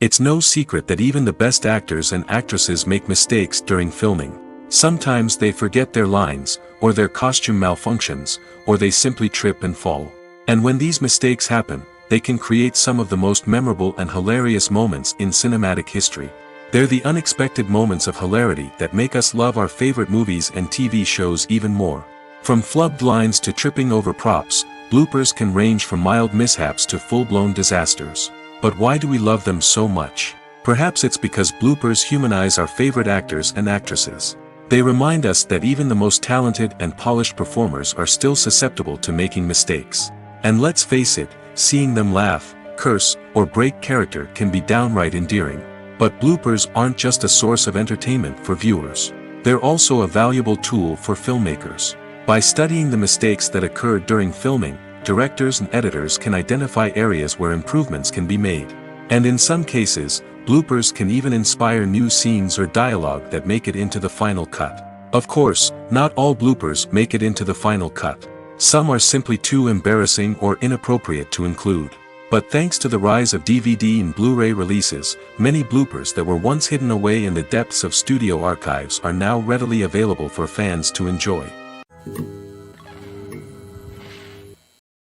It's no secret that even the best actors and actresses make mistakes during filming. Sometimes they forget their lines, or their costume malfunctions, or they simply trip and fall. And when these mistakes happen, they can create some of the most memorable and hilarious moments in cinematic history. They're the unexpected moments of hilarity that make us love our favorite movies and TV shows even more. From flubbed lines to tripping over props, bloopers can range from mild mishaps to full-blown disasters. But why do we love them so much? Perhaps it's because bloopers humanize our favorite actors and actresses. They remind us that even the most talented and polished performers are still susceptible to making mistakes. And let's face it, seeing them laugh, curse, or break character can be downright endearing. But bloopers aren't just a source of entertainment for viewers. They're also a valuable tool for filmmakers. By studying the mistakes that occurred during filming, directors and editors can identify areas where improvements can be made. And in some cases, bloopers can even inspire new scenes or dialogue that make it into the final cut. Of course, not all bloopers make it into the final cut. Some are simply too embarrassing or inappropriate to include. But thanks to the rise of DVD and Blu-ray releases, many bloopers that were once hidden away in the depths of studio archives are now readily available for fans to enjoy.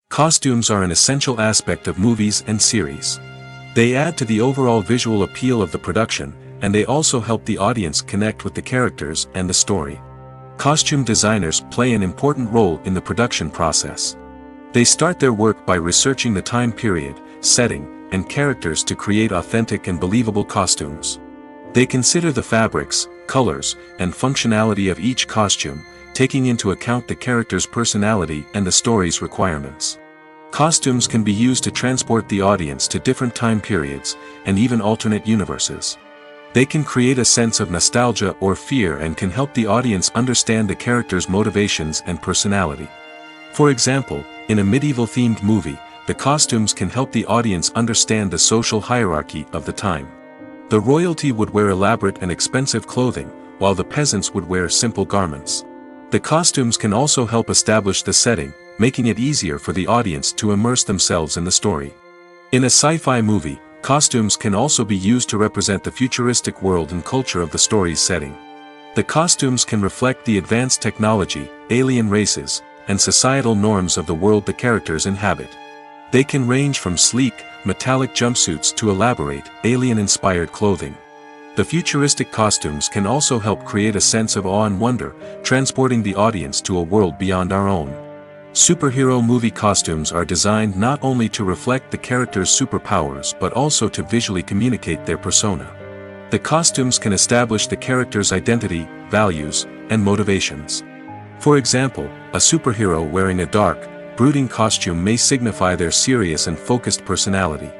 Costumes are an essential aspect of movies and series. They add to the overall visual appeal of the production, and they also help the audience connect with the characters and the story. Costume designers play an important role in the production process. They start their work by researching the time period, setting, and characters to create authentic and believable costumes. They consider the fabrics, colors, and functionality of each costume, taking into account the character's personality and the story's requirements. Costumes can be used to transport the audience to different time periods, and even alternate universes. They can create a sense of nostalgia or fear and can help the audience understand the character's motivations and personality. For example, in a medieval-themed movie, the costumes can help the audience understand the social hierarchy of the time. The royalty would wear elaborate and expensive clothing, while the peasants would wear simple garments. The costumes can also help establish the setting, making it easier for the audience to immerse themselves in the story. In a sci-fi movie, costumes can also be used to represent the futuristic world and culture of the story's setting. The costumes can reflect the advanced technology, alien races, and societal norms of the world the characters inhabit. They can range from sleek, metallic jumpsuits to elaborate, alien-inspired clothing. The futuristic costumes can also help create a sense of awe and wonder, transporting the audience to a world beyond our own. Superhero movie costumes are designed not only to reflect the character's superpowers but also to visually communicate their persona. The costumes can establish the character's identity, values, and motivations. For example, a superhero wearing a dark, brooding costume may signify their serious and focused personality.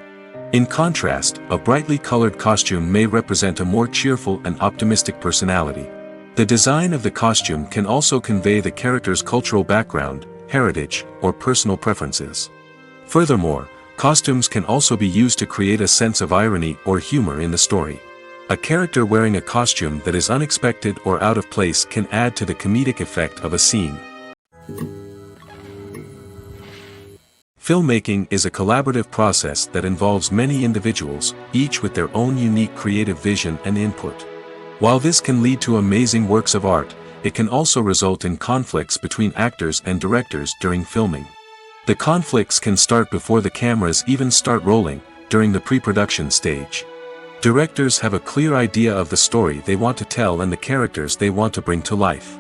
In contrast, a brightly colored costume may represent a more cheerful and optimistic personality. The design of the costume can also convey the character's cultural background, heritage, or personal preferences. Furthermore, costumes can also be used to create a sense of irony or humor in the story. A character wearing a costume that is unexpected or out of place can add to the comedic effect of a scene. Filmmaking is a collaborative process that involves many individuals, each with their own unique creative vision and input. While this can lead to amazing works of art, it can also result in conflicts between actors and directors during filming. The conflicts can start before the cameras even start rolling, during the pre-production stage. Directors have a clear idea of the story they want to tell and the characters they want to bring to life.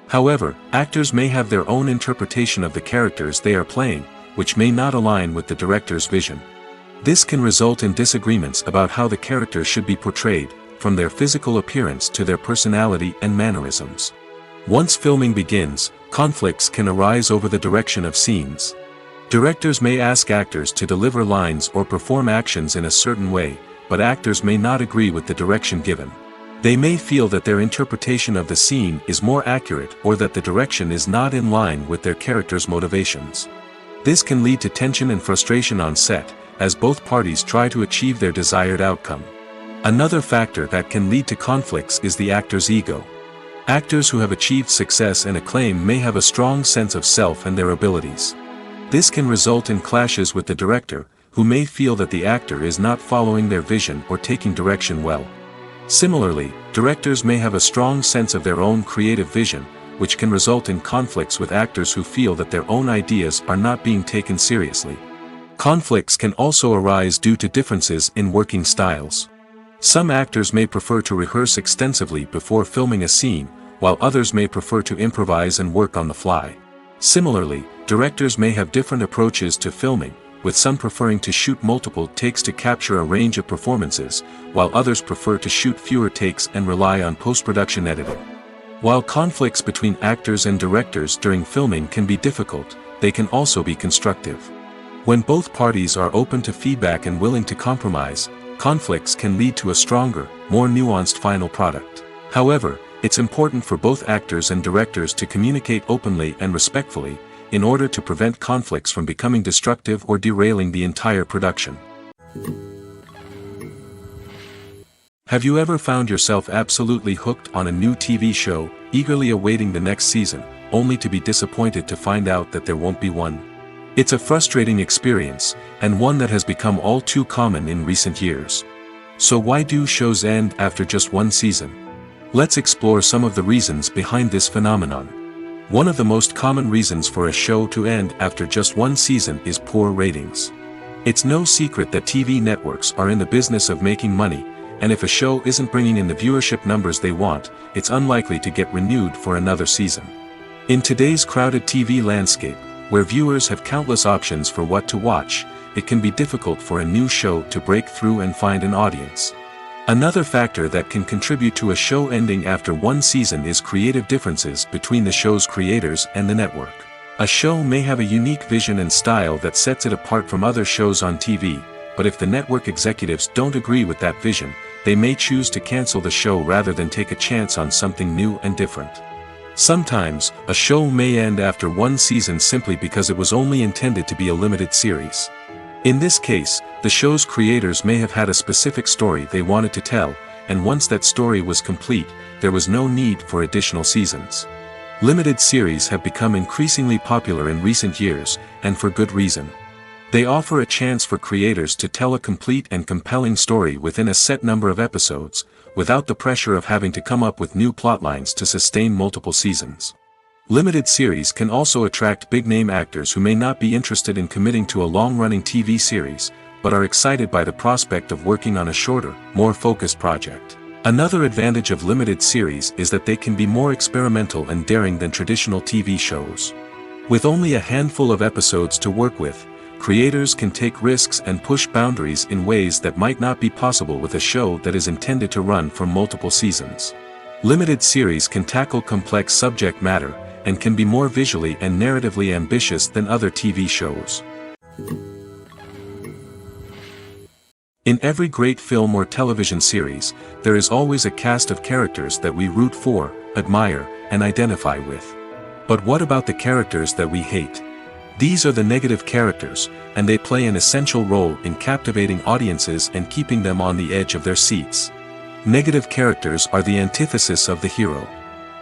However, actors may have their own interpretation of the characters they are playing, which may not align with the director's vision. This can result in disagreements about how the characters should be portrayed, from their physical appearance to their personality and mannerisms. Once filming begins, conflicts can arise over the direction of scenes. Directors may ask actors to deliver lines or perform actions in a certain way, but actors may not agree with the direction given. They may feel that their interpretation of the scene is more accurate or that the direction is not in line with their character's motivations. This can lead to tension and frustration on set, as both parties try to achieve their desired outcome. Another factor that can lead to conflicts is the actor's ego. Actors who have achieved success and acclaim may have a strong sense of self and their abilities. This can result in clashes with the director, who may feel that the actor is not following their vision or taking direction well. Similarly, directors may have a strong sense of their own creative vision, which can result in conflicts with actors who feel that their own ideas are not being taken seriously. Conflicts can also arise due to differences in working styles. Some actors may prefer to rehearse extensively before filming a scene, while others may prefer to improvise and work on the fly. Similarly, directors may have different approaches to filming, with some preferring to shoot multiple takes to capture a range of performances, while others prefer to shoot fewer takes and rely on post-production editing. While conflicts between actors and directors during filming can be difficult, they can also be constructive. When both parties are open to feedback and willing to compromise, conflicts can lead to a stronger, more nuanced final product. However, it's important for both actors and directors to communicate openly and respectfully, in order to prevent conflicts from becoming destructive or derailing the entire production. Have you ever found yourself absolutely hooked on a new TV show, eagerly awaiting the next season, only to be disappointed to find out that there won't be one? It's a frustrating experience, and one that has become all too common in recent years. So why do shows end after just one season? Let's explore some of the reasons behind this phenomenon. One of the most common reasons for a show to end after just one season is poor ratings. It's no secret that TV networks are in the business of making money, and if a show isn't bringing in the viewership numbers they want, it's unlikely to get renewed for another season. In today's crowded TV landscape, where viewers have countless options for what to watch, it can be difficult for a new show to break through and find an audience. Another factor that can contribute to a show ending after one season is creative differences between the show's creators and the network. A show may have a unique vision and style that sets it apart from other shows on TV, but if the network executives don't agree with that vision, they may choose to cancel the show rather than take a chance on something new and different. Sometimes, a show may end after one season simply because it was only intended to be a limited series. In this case, the show's creators may have had a specific story they wanted to tell, and once that story was complete, there was no need for additional seasons. Limited series have become increasingly popular in recent years, and for good reason. They offer a chance for creators to tell a complete and compelling story within a set number of episodes, without the pressure of having to come up with new plotlines to sustain multiple seasons. Limited series can also attract big-name actors who may not be interested in committing to a long-running TV series, but are excited by the prospect of working on a shorter, more focused project. Another advantage of limited series is that they can be more experimental and daring than traditional TV shows. With only a handful of episodes to work with, creators can take risks and push boundaries in ways that might not be possible with a show that is intended to run for multiple seasons. Limited series can tackle complex subject matter, and can be more visually and narratively ambitious than other TV shows. In every great film or television series, there is always a cast of characters that we root for, admire, and identify with. But what about the characters that we hate? These are the negative characters, and they play an essential role in captivating audiences and keeping them on the edge of their seats. Negative characters are the antithesis of the hero.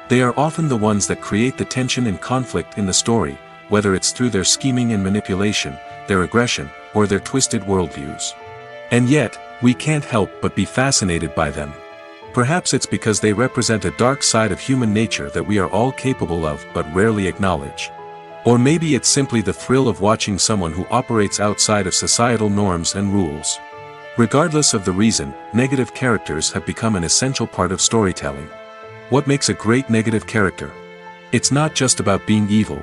They are often the ones that create the tension and conflict in the story, whether it's through their scheming and manipulation, their aggression, or their twisted worldviews. And yet, we can't help but be fascinated by them. Perhaps it's because they represent a dark side of human nature that we are all capable of but rarely acknowledge. Or maybe it's simply the thrill of watching someone who operates outside of societal norms and rules. Regardless of the reason, negative characters have become an essential part of storytelling. What makes a great negative character? It's not just about being evil.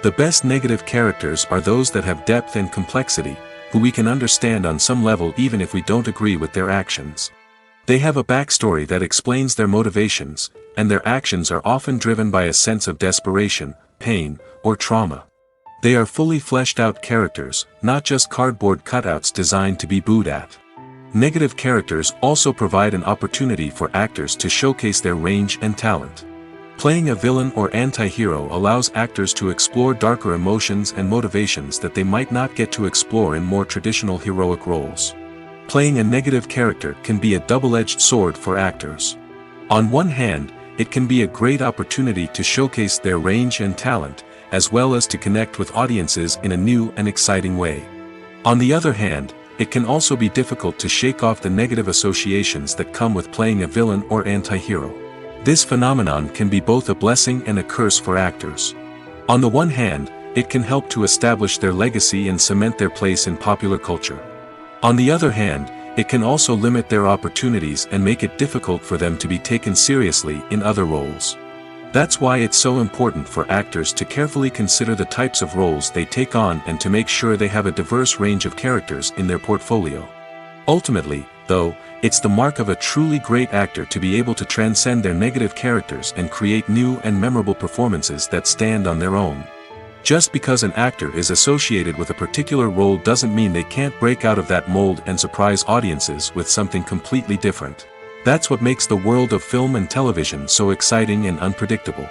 The best negative characters are those that have depth and complexity, who we can understand on some level even if we don't agree with their actions. They have a backstory that explains their motivations, and their actions are often driven by a sense of desperation, pain, or trauma. They are fully fleshed out characters, not just cardboard cutouts designed to be booed at. Negative characters also provide an opportunity for actors to showcase their range and talent. Playing a villain or anti-hero allows actors to explore darker emotions and motivations that they might not get to explore in more traditional heroic roles. Playing a negative character can be a double-edged sword for actors. On one hand, it can be a great opportunity to showcase their range and talent, as well as to connect with audiences in a new and exciting way. On the other hand, it can also be difficult to shake off the negative associations that come with playing a villain or anti-hero. This phenomenon can be both a blessing and a curse for actors. On the one hand, it can help to establish their legacy and cement their place in popular culture. On the other hand, it can also limit their opportunities and make it difficult for them to be taken seriously in other roles. That's why it's so important for actors to carefully consider the types of roles they take on and to make sure they have a diverse range of characters in their portfolio. Ultimately, though, it's the mark of a truly great actor to be able to transcend their negative characters and create new and memorable performances that stand on their own. Just because an actor is associated with a particular role doesn't mean they can't break out of that mold and surprise audiences with something completely different. That's what makes the world of film and television so exciting and unpredictable.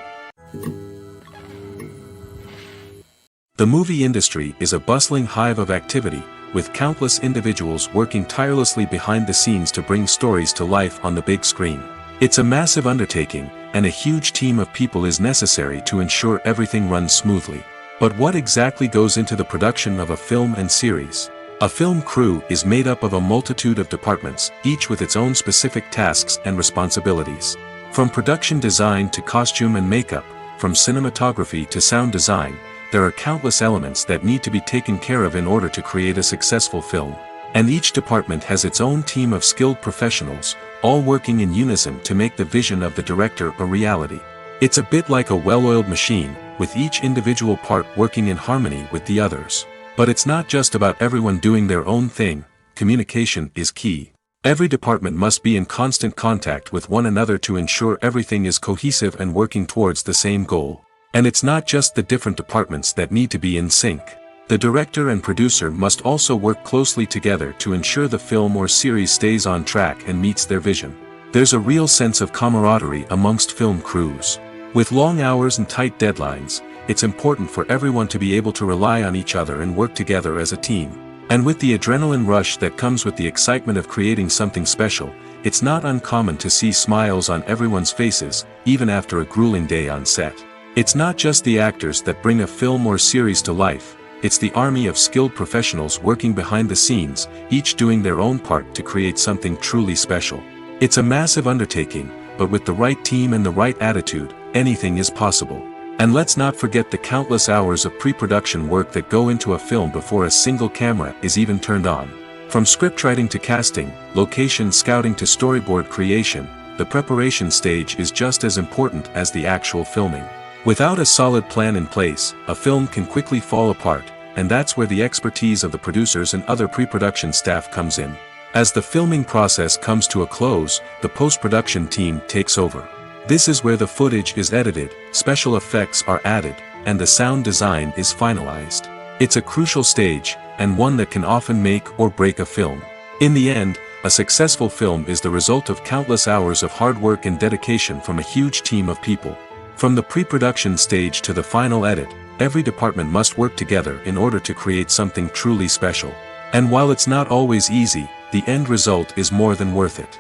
The movie industry is a bustling hive of activity, with countless individuals working tirelessly behind the scenes to bring stories to life on the big screen. It's a massive undertaking, and a huge team of people is necessary to ensure everything runs smoothly. But what exactly goes into the production of a film and series? A film crew is made up of a multitude of departments, each with its own specific tasks and responsibilities. From production design to costume and makeup, from cinematography to sound design, there are countless elements that need to be taken care of in order to create a successful film. And each department has its own team of skilled professionals, all working in unison to make the vision of the director a reality. It's a bit like a well-oiled machine, with each individual part working in harmony with the others. But it's not just about everyone doing their own thing. Communication is key. Every department must be in constant contact with one another to ensure everything is cohesive and working towards the same goal. And it's not just the different departments that need to be in sync. The director and producer must also work closely together to ensure the film or series stays on track and meets their vision. There's a real sense of camaraderie amongst film crews. With long hours and tight deadlines, it's important for everyone to be able to rely on each other and work together as a team. And with the adrenaline rush that comes with the excitement of creating something special, it's not uncommon to see smiles on everyone's faces, even after a grueling day on set. It's not just the actors that bring a film or series to life, it's the army of skilled professionals working behind the scenes, each doing their own part to create something truly special. It's a massive undertaking, but with the right team and the right attitude, anything is possible. And let's not forget the countless hours of pre-production work that go into a film before a single camera is even turned on. From scriptwriting to casting, location scouting to storyboard creation, the preparation stage is just as important as the actual filming. Without a solid plan in place, a film can quickly fall apart, and that's where the expertise of the producers and other pre-production staff comes in. As the filming process comes to a close, the post-production team takes over. This is where the footage is edited, special effects are added, and the sound design is finalized. It's a crucial stage, and one that can often make or break a film. In the end, a successful film is the result of countless hours of hard work and dedication from a huge team of people. From the pre-production stage to the final edit, every department must work together in order to create something truly special. And while it's not always easy, the end result is more than worth it.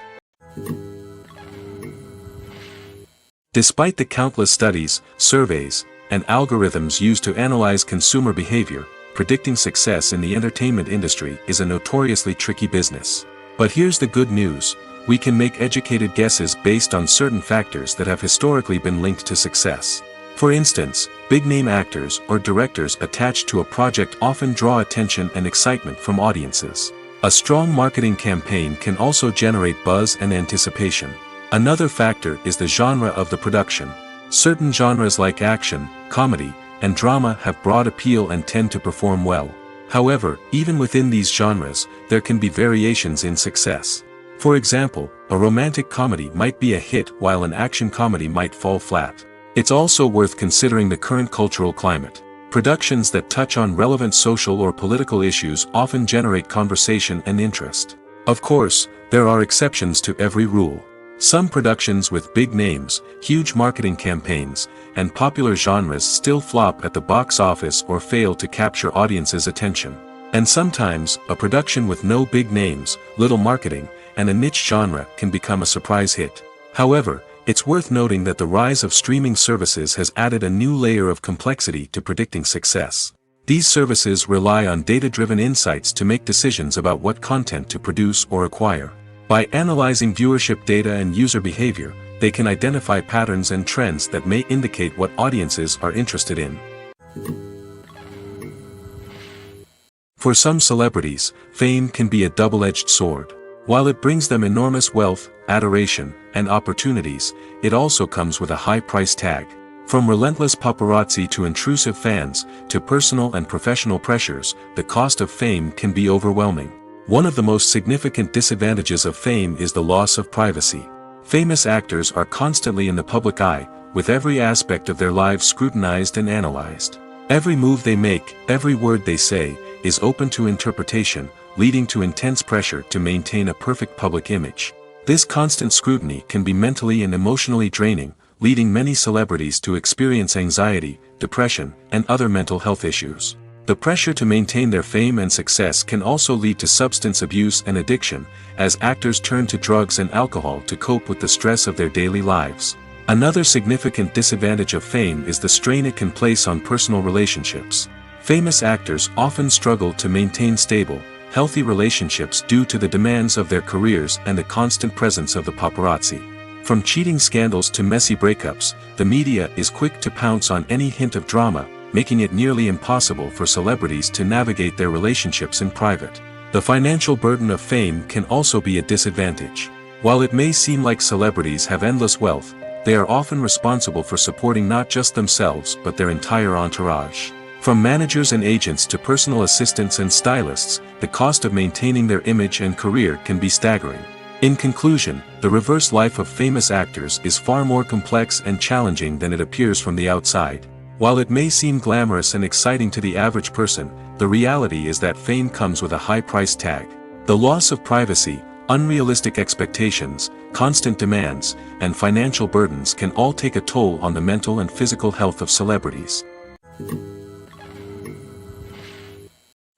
Despite the countless studies, surveys, and algorithms used to analyze consumer behavior, predicting success in the entertainment industry is a notoriously tricky business. But here's the good news. We can make educated guesses based on certain factors that have historically been linked to success. For instance, big-name actors or directors attached to a project often draw attention and excitement from audiences. A strong marketing campaign can also generate buzz and anticipation. Another factor is the genre of the production. Certain genres like action, comedy, and drama have broad appeal and tend to perform well. However, even within these genres, there can be variations in success. For example, a romantic comedy might be a hit while an action comedy might fall flat. It's also worth considering the current cultural climate. Productions that touch on relevant social or political issues often generate conversation and interest. Of course, there are exceptions to every rule. Some productions with big names, huge marketing campaigns, and popular genres still flop at the box office or fail to capture audiences' attention. And sometimes, a production with no big names, little marketing, and a niche genre can become a surprise hit. However, it's worth noting that the rise of streaming services has added a new layer of complexity to predicting success. These services rely on data-driven insights to make decisions about what content to produce or acquire. By analyzing viewership data and user behavior, they can identify patterns and trends that may indicate what audiences are interested in. For some celebrities, fame can be a double-edged sword. While it brings them enormous wealth, adoration, and opportunities, it also comes with a high price tag. From relentless paparazzi to intrusive fans, to personal and professional pressures, the cost of fame can be overwhelming. One of the most significant disadvantages of fame is the loss of privacy. Famous actors are constantly in the public eye, with every aspect of their lives scrutinized and analyzed. Every move they make, every word they say, is open to interpretation, leading to intense pressure to maintain a perfect public image. This constant scrutiny can be mentally and emotionally draining, leading many celebrities to experience anxiety, depression, and other mental health issues. The pressure to maintain their fame and success can also lead to substance abuse and addiction, as actors turn to drugs and alcohol to cope with the stress of their daily lives. Another significant disadvantage of fame is the strain it can place on personal relationships. Famous actors often struggle to maintain stable, healthy relationships due to the demands of their careers and the constant presence of the paparazzi. From cheating scandals to messy breakups, the media is quick to pounce on any hint of drama, making it nearly impossible for celebrities to navigate their relationships in private. The financial burden of fame can also be a disadvantage. While it may seem like celebrities have endless wealth, they are often responsible for supporting not just themselves but their entire entourage. From managers and agents to personal assistants and stylists, the cost of maintaining their image and career can be staggering. In conclusion, the reverse life of famous actors is far more complex and challenging than it appears from the outside. While it may seem glamorous and exciting to the average person, the reality is that fame comes with a high price tag. The loss of privacy, unrealistic expectations, constant demands, and financial burdens can all take a toll on the mental and physical health of celebrities.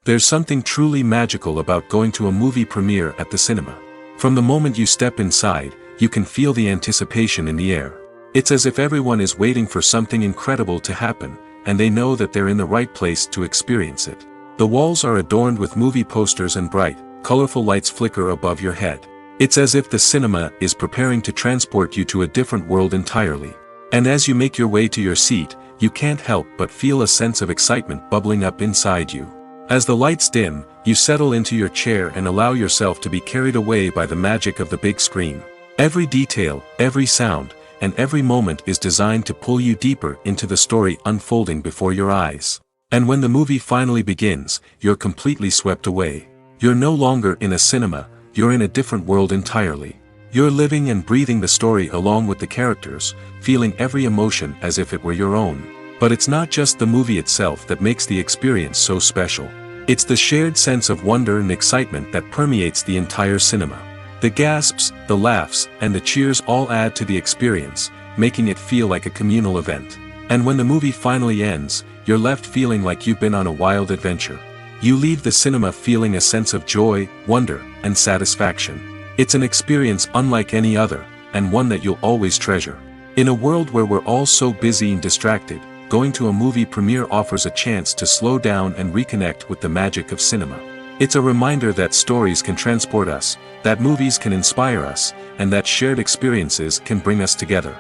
There's something truly magical about going to a movie premiere at the cinema. From the moment you step inside, you can feel the anticipation in the air. It's as if everyone is waiting for something incredible to happen, and they know that they're in the right place to experience it. The walls are adorned with movie posters and bright, colorful lights flicker above your head. It's as if the cinema is preparing to transport you to a different world entirely. And as you make your way to your seat, you can't help but feel a sense of excitement bubbling up inside you. As the lights dim, you settle into your chair and allow yourself to be carried away by the magic of the big screen. Every detail, every sound, and every moment is designed to pull you deeper into the story unfolding before your eyes. And when the movie finally begins, you're completely swept away. You're no longer in a cinema, you're in a different world entirely. You're living and breathing the story along with the characters, feeling every emotion as if it were your own. But it's not just the movie itself that makes the experience so special. It's the shared sense of wonder and excitement that permeates the entire cinema. The gasps, the laughs, and the cheers all add to the experience, making it feel like a communal event. And when the movie finally ends, you're left feeling like you've been on a wild adventure. You leave the cinema feeling a sense of joy, wonder, and satisfaction. It's an experience unlike any other, and one that you'll always treasure. In a world where we're all so busy and distracted, going to a movie premiere offers a chance to slow down and reconnect with the magic of cinema. It's a reminder that stories can transport us, that movies can inspire us, and that shared experiences can bring us together.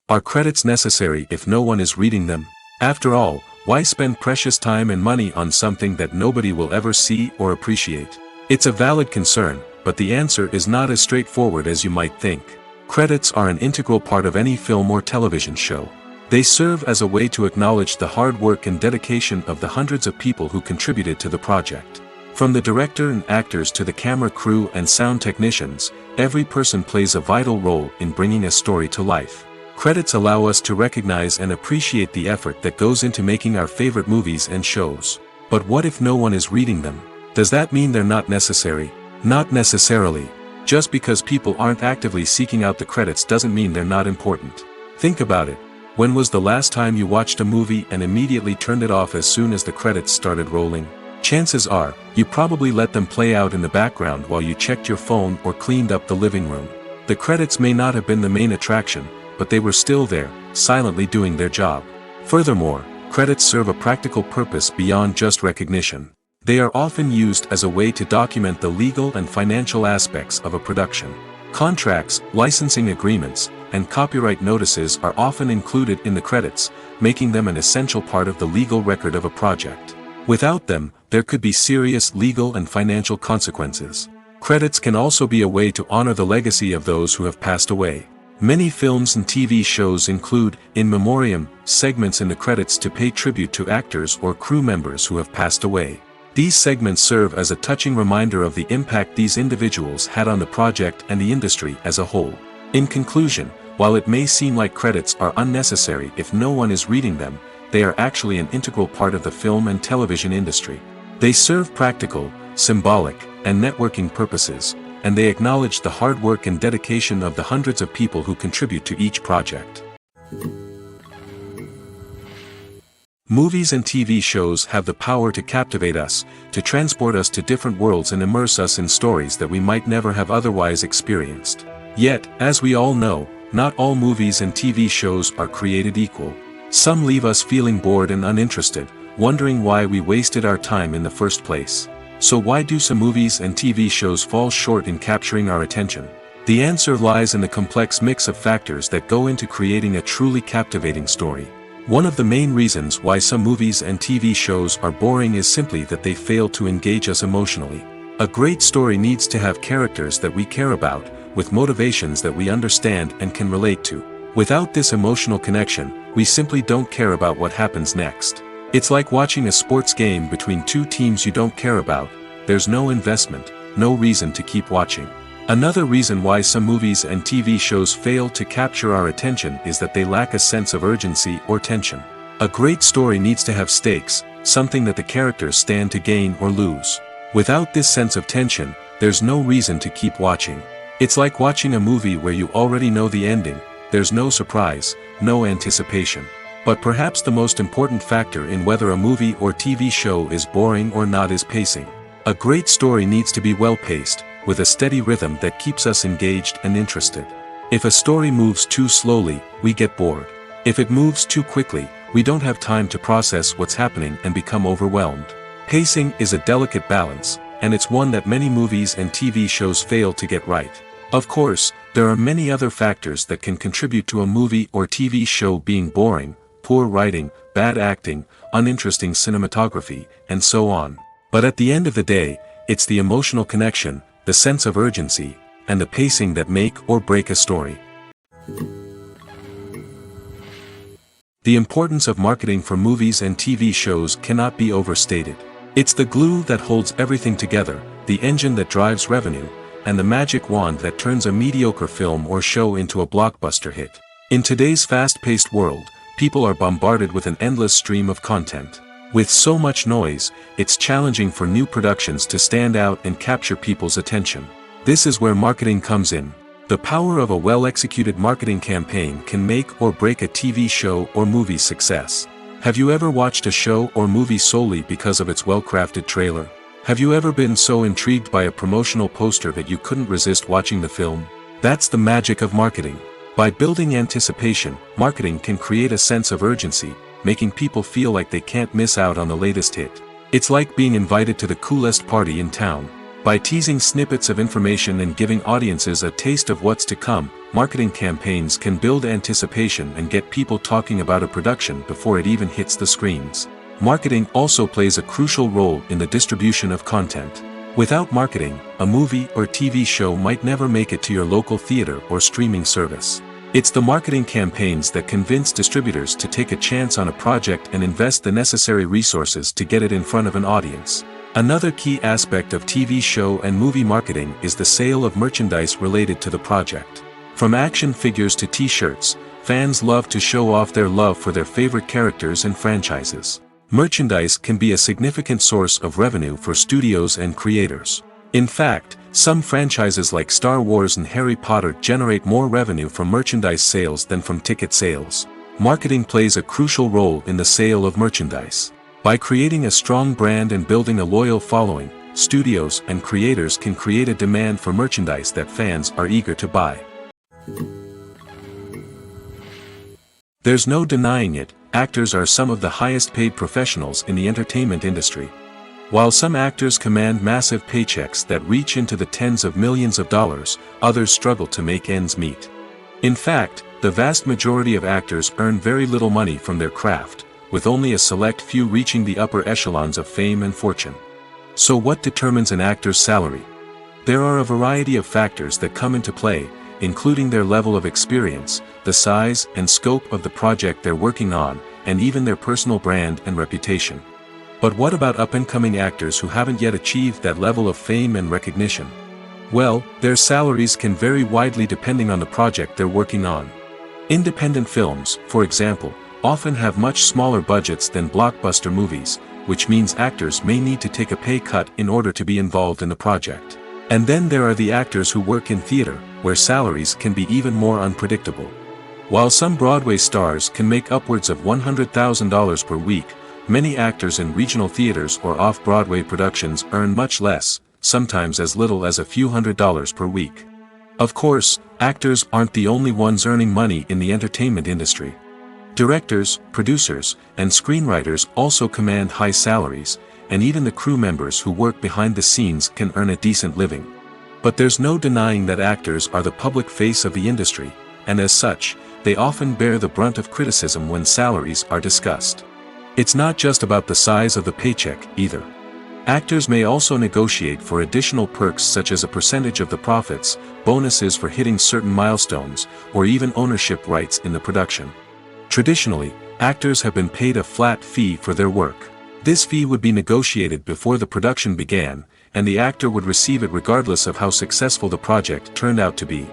Are credits necessary if no one is reading them? After all, why spend precious time and money on something that nobody will ever see or appreciate? It's a valid concern, but the answer is not as straightforward as you might think. Credits are an integral part of any film or television show. They serve as a way to acknowledge the hard work and dedication of the hundreds of people who contributed to the project. From the director and actors to the camera crew and sound technicians, every person plays a vital role in bringing a story to life. Credits allow us to recognize and appreciate the effort that goes into making our favorite movies and shows. But what if no one is reading them? Does that mean they're not necessary? Not necessarily. Just because people aren't actively seeking out the credits doesn't mean they're not important. Think about it. When was the last time you watched a movie and immediately turned it off as soon as the credits started rolling? Chances are, you probably let them play out in the background while you checked your phone or cleaned up the living room. The credits may not have been the main attraction, but they were still there, silently doing their job. Furthermore, credits serve a practical purpose beyond just recognition. They are often used as a way to document the legal and financial aspects of a production. Contracts, licensing agreements, and copyright notices are often included in the credits, making them an essential part of the legal record of a project. Without them, there could be serious legal and financial consequences. Credits can also be a way to honor the legacy of those who have passed away. Many films and TV shows include, in memoriam, segments in the credits to pay tribute to actors or crew members who have passed away. These segments serve as a touching reminder of the impact these individuals had on the project and the industry as a whole. In conclusion, while it may seem like credits are unnecessary if no one is reading them, they are actually an integral part of the film and television industry. They serve practical, symbolic, and networking purposes, and they acknowledge the hard work and dedication of the hundreds of people who contribute to each project. Movies and TV shows have the power to captivate us, to transport us to different worlds and immerse us in stories that we might never have otherwise experienced. Yet, as we all know, not all movies and TV shows are created equal. Some leave us feeling bored and uninterested, wondering why we wasted our time in the first place. So why do some movies and TV shows fall short in capturing our attention? The answer lies in the complex mix of factors that go into creating a truly captivating story. One of the main reasons why some movies and TV shows are boring is simply that they fail to engage us emotionally. A great story needs to have characters that we care about, with motivations that we understand and can relate to. Without this emotional connection, we simply don't care about what happens next. It's like watching a sports game between two teams you don't care about. There's no investment, no reason to keep watching. Another reason why some movies and TV shows fail to capture our attention is that they lack a sense of urgency or tension. A great story needs to have stakes, something that the characters stand to gain or lose. Without this sense of tension, there's no reason to keep watching. It's like watching a movie where you already know the ending. There's no surprise, no anticipation. But perhaps the most important factor in whether a movie or TV show is boring or not is pacing. A great story needs to be well-paced, with a steady rhythm that keeps us engaged and interested. If a story moves too slowly, we get bored. If it moves too quickly, we don't have time to process what's happening and become overwhelmed. Pacing is a delicate balance, and it's one that many movies and TV shows fail to get right. Of course, there are many other factors that can contribute to a movie or TV show being boring: poor writing, bad acting, uninteresting cinematography, and so on. But at the end of the day, it's the emotional connection, the sense of urgency, and the pacing that make or break a story. The importance of marketing for movies and TV shows cannot be overstated. It's the glue that holds everything together, the engine that drives revenue, and the magic wand that turns a mediocre film or show into a blockbuster hit. In today's fast-paced world, people are bombarded with an endless stream of content. With so much noise, it's challenging for new productions to stand out and capture people's attention. This is where marketing comes in. The power of a well-executed marketing campaign can make or break a TV show or movie's success. Have you ever watched a show or movie solely because of its well-crafted trailer? Have you ever been so intrigued by a promotional poster that you couldn't resist watching the film? That's the magic of marketing. By building anticipation, marketing can create a sense of urgency, making people feel like they can't miss out on the latest hit. It's like being invited to the coolest party in town. By teasing snippets of information and giving audiences a taste of what's to come, marketing campaigns can build anticipation and get people talking about a production before it even hits the screens. Marketing also plays a crucial role in the distribution of content. Without marketing, a movie or TV show might never make it to your local theater or streaming service. It's the marketing campaigns that convince distributors to take a chance on a project and invest the necessary resources to get it in front of an audience. Another key aspect of TV show and movie marketing is the sale of merchandise related to the project. From action figures to t-shirts, fans love to show off their love for their favorite characters and franchises. Merchandise can be a significant source of revenue for studios and creators. In fact, some franchises like Star Wars and Harry Potter generate more revenue from merchandise sales than from ticket sales. Marketing plays a crucial role in the sale of merchandise. By creating a strong brand and building a loyal following, studios and creators can create a demand for merchandise that fans are eager to buy. There's no denying it, actors are some of the highest paid professionals in the entertainment industry. While some actors command massive paychecks that reach into the tens of millions of dollars, others struggle to make ends meet. In fact, the vast majority of actors earn very little money from their craft, with only a select few reaching the upper echelons of fame and fortune. So what determines an actor's salary? There are a variety of factors that come into play, including their level of experience, the size and scope of the project they're working on, and even their personal brand and reputation. But what about up-and-coming actors who haven't yet achieved that level of fame and recognition? Well, their salaries can vary widely depending on the project they're working on. Independent films, for example, often have much smaller budgets than blockbuster movies, which means actors may need to take a pay cut in order to be involved in the project. And then there are the actors who work in theater, where salaries can be even more unpredictable. While some Broadway stars can make upwards of $100,000 per week, many actors in regional theaters or off-Broadway productions earn much less, sometimes as little as a few $100s per week. Of course, actors aren't the only ones earning money in the entertainment industry. Directors, producers, and screenwriters also command high salaries, and even the crew members who work behind the scenes can earn a decent living. But there's no denying that actors are the public face of the industry, and as such, they often bear the brunt of criticism when salaries are discussed. It's not just about the size of the paycheck, either. Actors may also negotiate for additional perks such as a percentage of the profits, bonuses for hitting certain milestones, or even ownership rights in the production. Traditionally, actors have been paid a flat fee for their work. This fee would be negotiated before the production began, and the actor would receive it regardless of how successful the project turned out to be.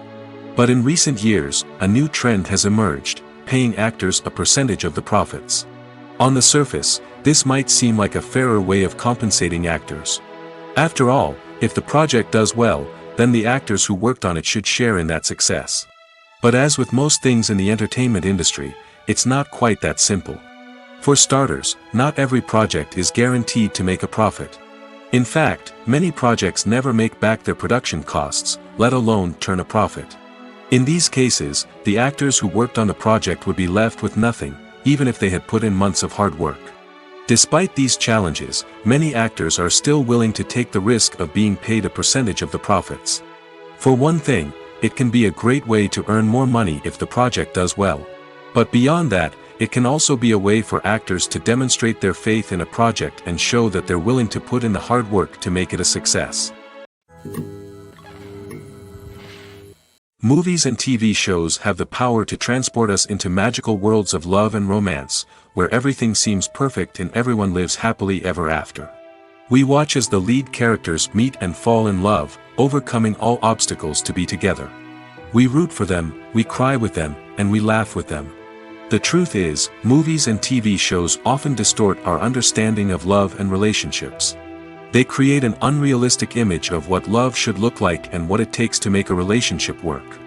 But in recent years, a new trend has emerged, paying actors a percentage of the profits. On the surface, this might seem like a fairer way of compensating actors. After all, if the project does well, then the actors who worked on it should share in that success. But as with most things in the entertainment industry, it's not quite that simple. For starters, not every project is guaranteed to make a profit. In fact, many projects never make back their production costs, let alone turn a profit. In these cases, the actors who worked on the project would be left with nothing, even if they had put in months of hard work. Despite these challenges, many actors are still willing to take the risk of being paid a percentage of the profits. For one thing, it can be a great way to earn more money if the project does well. But beyond that, it can also be a way for actors to demonstrate their faith in a project and show that they're willing to put in the hard work to make it a success. Movies and TV shows have the power to transport us into magical worlds of love and romance, where everything seems perfect and everyone lives happily ever after. We watch as the lead characters meet and fall in love, overcoming all obstacles to be together. We root for them, we cry with them, and we laugh with them. The truth is, movies and TV shows often distort our understanding of love and relationships. They create an unrealistic image of what love should look like and what it takes to make a relationship work.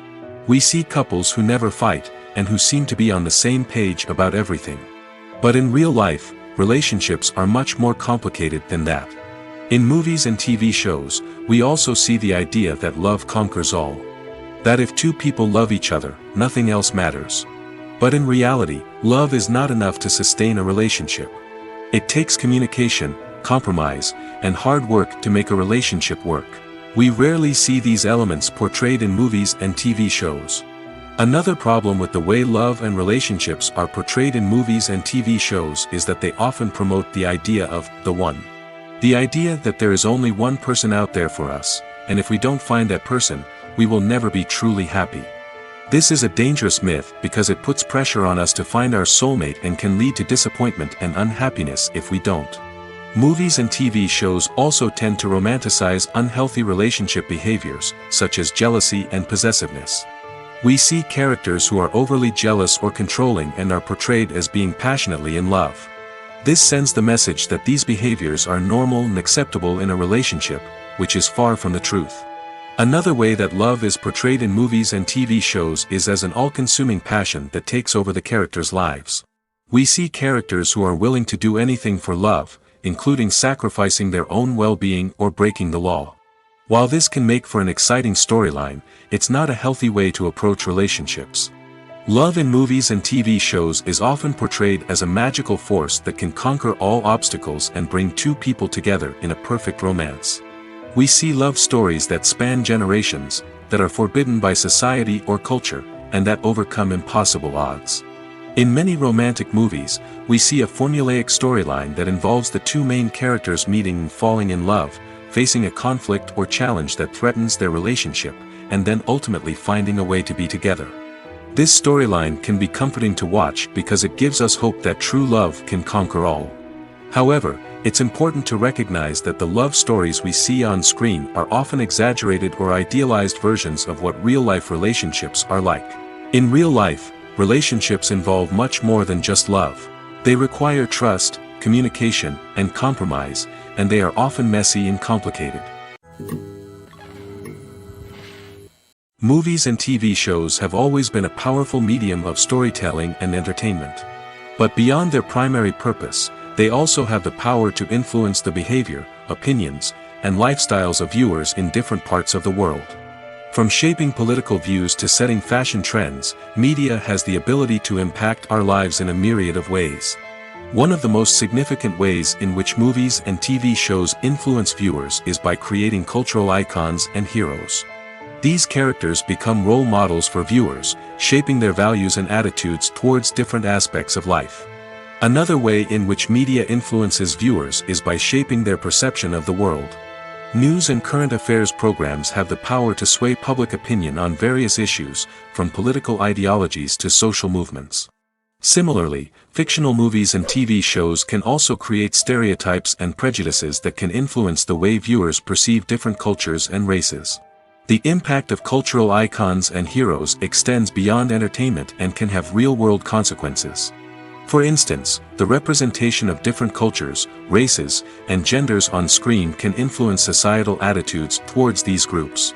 We see couples who never fight, and who seem to be on the same page about everything. But in real life, relationships are much more complicated than that. In movies and TV shows, we also see the idea that love conquers all. That if two people love each other, nothing else matters. But in reality, love is not enough to sustain a relationship. It takes communication, compromise, and hard work to make a relationship work. We rarely see these elements portrayed in movies and TV shows. Another problem with the way love and relationships are portrayed in movies and TV shows is that they often promote the idea of the one. The idea that there is only one person out there for us, and if we don't find that person, we will never be truly happy. This is a dangerous myth because it puts pressure on us to find our soulmate and can lead to disappointment and unhappiness if we don't. Movies and TV shows also tend to romanticize unhealthy relationship behaviors, such as jealousy and possessiveness. We see characters who are overly jealous or controlling and are portrayed as being passionately in love. This sends the message that these behaviors are normal and acceptable in a relationship, which is far from the truth. Another way that love is portrayed in movies and TV shows is as an all-consuming passion that takes over the characters' lives. We see characters who are willing to do anything for love, including sacrificing their own well-being or breaking the law. While this can make for an exciting storyline, it's not a healthy way to approach relationships. Love in movies and TV shows is often portrayed as a magical force that can conquer all obstacles and bring two people together in a perfect romance. We see love stories that span generations, that are forbidden by society or culture, and that overcome impossible odds. In many romantic movies, we see a formulaic storyline that involves the two main characters meeting and falling in love, facing a conflict or challenge that threatens their relationship, and then ultimately finding a way to be together. This storyline can be comforting to watch because it gives us hope that true love can conquer all. However, it's important to recognize that the love stories we see on screen are often exaggerated or idealized versions of what real-life relationships are like. In real life, relationships involve much more than just love. They require trust, communication, and compromise, and they are often messy and complicated. Movies and TV shows have always been a powerful medium of storytelling and entertainment. But beyond their primary purpose, they also have the power to influence the behavior, opinions, and lifestyles of viewers in different parts of the world. From shaping political views to setting fashion trends, media has the ability to impact our lives in a myriad of ways. One of the most significant ways in which movies and TV shows influence viewers is by creating cultural icons and heroes. These characters become role models for viewers, shaping their values and attitudes towards different aspects of life. Another way in which media influences viewers is by shaping their perception of the world. News and current affairs programs have the power to sway public opinion on various issues, from political ideologies to social movements. Similarly, fictional movies and TV shows can also create stereotypes and prejudices that can influence the way viewers perceive different cultures and races. The impact of cultural icons and heroes extends beyond entertainment and can have real-world consequences. For instance, the representation of different cultures, races, and genders on screen can influence societal attitudes towards these groups.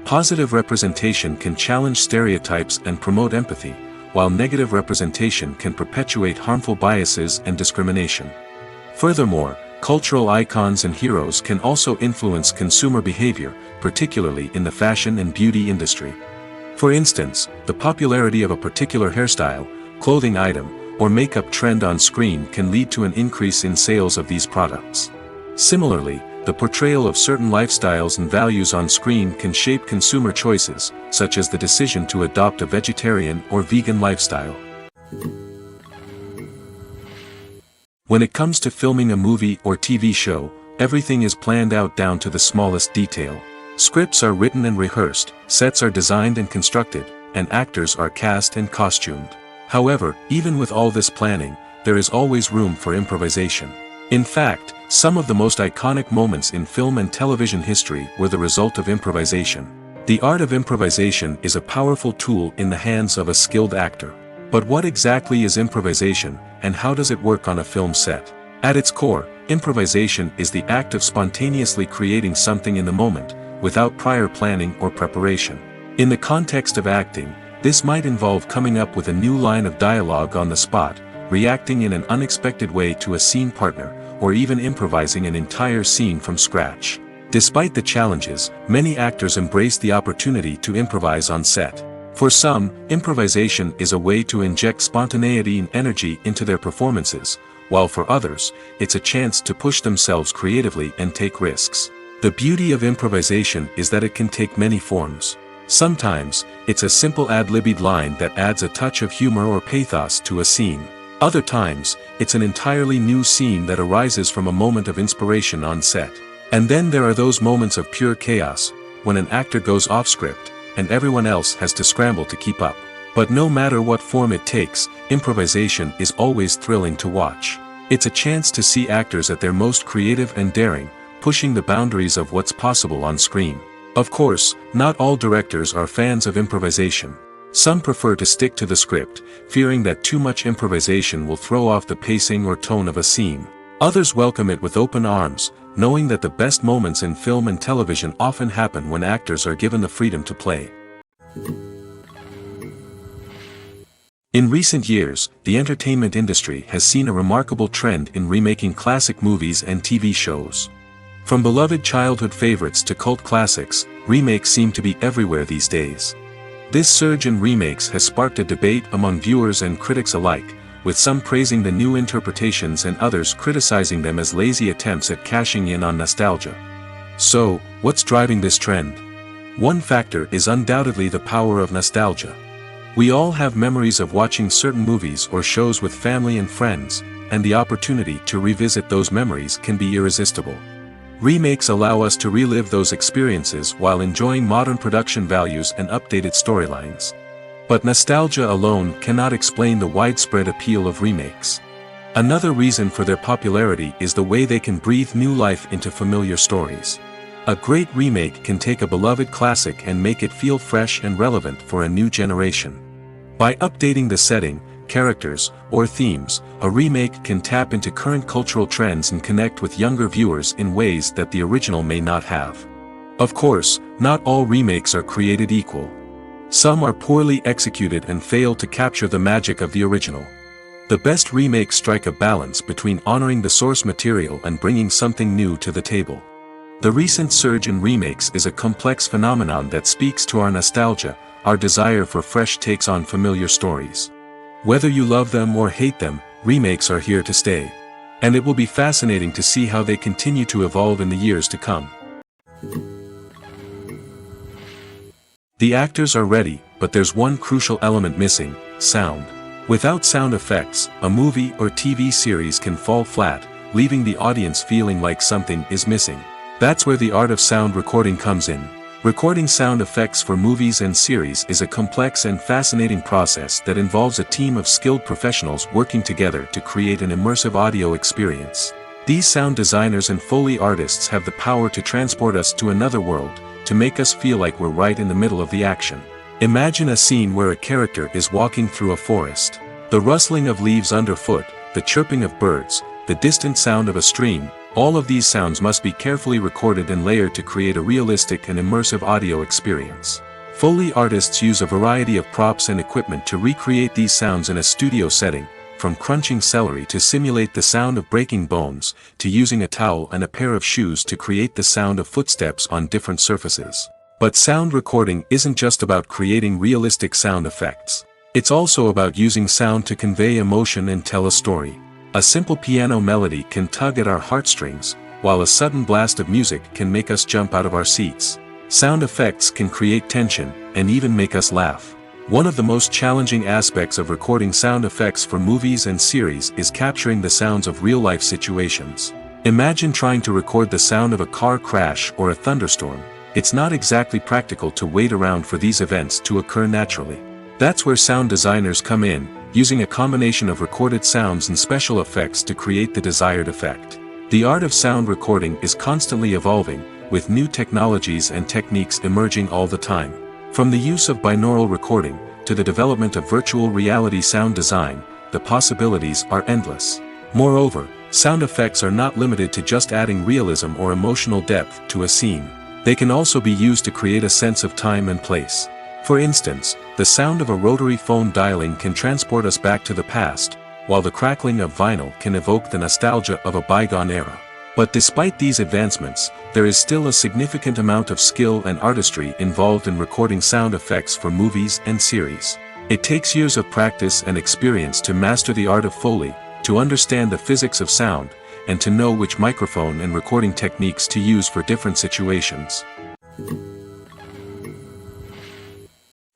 Positive representation can challenge stereotypes and promote empathy, while negative representation can perpetuate harmful biases and discrimination. Furthermore, cultural icons and heroes can also influence consumer behavior, particularly in the fashion and beauty industry. For instance, the popularity of a particular hairstyle, clothing item, or makeup trend on screen can lead to an increase in sales of these products. Similarly, the portrayal of certain lifestyles and values on screen can shape consumer choices, such as the decision to adopt a vegetarian or vegan lifestyle. When it comes to filming a movie or TV show, everything is planned out down to the smallest detail. Scripts are written and rehearsed, sets are designed and constructed, and actors are cast and costumed. However, even with all this planning, there is always room for improvisation. In fact, some of the most iconic moments in film and television history were the result of improvisation. The art of improvisation is a powerful tool in the hands of a skilled actor. But what exactly is improvisation, and how does it work on a film set? At its core, improvisation is the act of spontaneously creating something in the moment, without prior planning or preparation. In the context of acting, this might involve coming up with a new line of dialogue on the spot, reacting in an unexpected way to a scene partner, or even improvising an entire scene from scratch. Despite the challenges, many actors embrace the opportunity to improvise on set. For some, improvisation is a way to inject spontaneity and energy into their performances, while for others, it's a chance to push themselves creatively and take risks. The beauty of improvisation is that it can take many forms. Sometimes, it's a simple ad-libbed line that adds a touch of humor or pathos to a scene. Other times, it's an entirely new scene that arises from a moment of inspiration on set. And then there are those moments of pure chaos, when an actor goes off script, and everyone else has to scramble to keep up. But no matter what form it takes, improvisation is always thrilling to watch. It's a chance to see actors at their most creative and daring, pushing the boundaries of what's possible on screen. Of course, not all directors are fans of improvisation. Some prefer to stick to the script, fearing that too much improvisation will throw off the pacing or tone of a scene. Others welcome it with open arms, knowing that the best moments in film and television often happen when actors are given the freedom to play. In recent years, the entertainment industry has seen a remarkable trend in remaking classic movies and TV shows. From beloved childhood favorites to cult classics, remakes seem to be everywhere these days. This surge in remakes has sparked a debate among viewers and critics alike, with some praising the new interpretations and others criticizing them as lazy attempts at cashing in on nostalgia. So, what's driving this trend? One factor is undoubtedly the power of nostalgia. We all have memories of watching certain movies or shows with family and friends, and the opportunity to revisit those memories can be irresistible. Remakes allow us to relive those experiences while enjoying modern production values and updated storylines. But nostalgia alone cannot explain the widespread appeal of remakes. Another reason for their popularity is the way they can breathe new life into familiar stories. A great remake can take a beloved classic and make it feel fresh and relevant for a new generation. By updating the setting, characters, or themes, a remake can tap into current cultural trends and connect with younger viewers in ways that the original may not have. Of course, not all remakes are created equal. Some are poorly executed and fail to capture the magic of the original. The best remakes strike a balance between honoring the source material and bringing something new to the table. The recent surge in remakes is a complex phenomenon that speaks to our nostalgia, our desire for fresh takes on familiar stories. Whether you love them or hate them, remakes are here to stay. And it will be fascinating to see how they continue to evolve in the years to come. The actors are ready, but there's one crucial element missing: sound. Without sound effects, a movie or TV series can fall flat, leaving the audience feeling like something is missing. That's where the art of sound recording comes in. Recording sound effects for movies and series is a complex and fascinating process that involves a team of skilled professionals working together to create an immersive audio experience. These sound designers and Foley artists have the power to transport us to another world, to make us feel like we're right in the middle of the action. Imagine a scene where a character is walking through a forest. The rustling of leaves underfoot, the chirping of birds, the distant sound of a stream, all of these sounds must be carefully recorded and layered to create a realistic and immersive audio experience. Foley artists use a variety of props and equipment to recreate these sounds in a studio setting, from crunching celery to simulate the sound of breaking bones, to using a towel and a pair of shoes to create the sound of footsteps on different surfaces. But sound recording isn't just about creating realistic sound effects. It's also about using sound to convey emotion and tell a story. A simple piano melody can tug at our heartstrings, while a sudden blast of music can make us jump out of our seats. Sound effects can create tension, and even make us laugh. One of the most challenging aspects of recording sound effects for movies and series is capturing the sounds of real-life situations. Imagine trying to record the sound of a car crash or a thunderstorm. It's not exactly practical to wait around for these events to occur naturally. That's where sound designers come in, using a combination of recorded sounds and special effects to create the desired effect. The art of sound recording is constantly evolving, with new technologies and techniques emerging all the time. From the use of binaural recording, to the development of virtual reality sound design, the possibilities are endless. Moreover, sound effects are not limited to just adding realism or emotional depth to a scene. They can also be used to create a sense of time and place. For instance, the sound of a rotary phone dialing can transport us back to the past, while the crackling of vinyl can evoke the nostalgia of a bygone era. But despite these advancements, there is still a significant amount of skill and artistry involved in recording sound effects for movies and series. It takes years of practice and experience to master the art of Foley, to understand the physics of sound, and to know which microphone and recording techniques to use for different situations.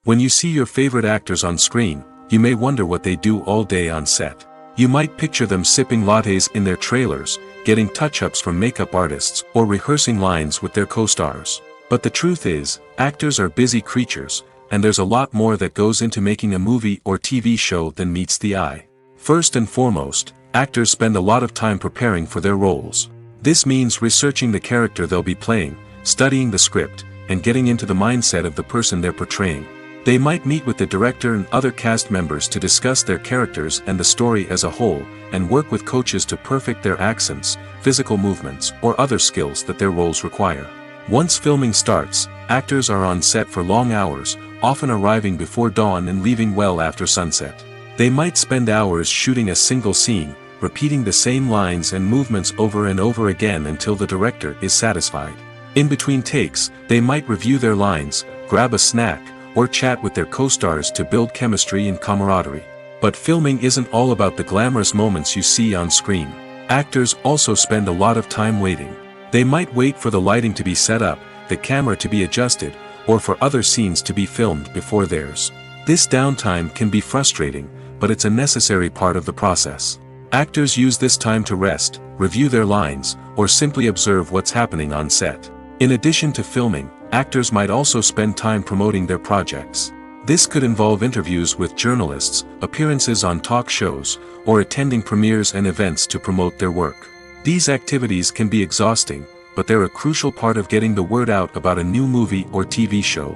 When you see your favorite actors on screen, you may wonder what they do all day on set. You might picture them sipping lattes in their trailers, getting touch-ups from makeup artists, or rehearsing lines with their co-stars. But the truth is, actors are busy creatures, and there's a lot more that goes into making a movie or TV show than meets the eye. First and foremost, actors spend a lot of time preparing for their roles. This means researching the character they'll be playing, studying the script, and getting into the mindset of the person they're portraying. They might meet with the director and other cast members to discuss their characters and the story as a whole, and work with coaches to perfect their accents, physical movements, or other skills that their roles require. Once filming starts, actors are on set for long hours, often arriving before dawn and leaving well after sunset. They might spend hours shooting a single scene, repeating the same lines and movements over and over again until the director is satisfied. In between takes, they might review their lines, grab a snack, or chat with their co-stars to build chemistry and camaraderie. But filming isn't all about the glamorous moments you see on screen. Actors also spend a lot of time waiting. They might wait for the lighting to be set up, the camera to be adjusted, or for other scenes to be filmed before theirs. This downtime can be frustrating, but it's a necessary part of the process. Actors use this time to rest, review their lines, or simply observe what's happening on set. In addition to filming, actors might also spend time promoting their projects. This could involve interviews with journalists, appearances on talk shows, or attending premieres and events to promote their work. These activities can be exhausting, but they're a crucial part of getting the word out about a new movie or TV show.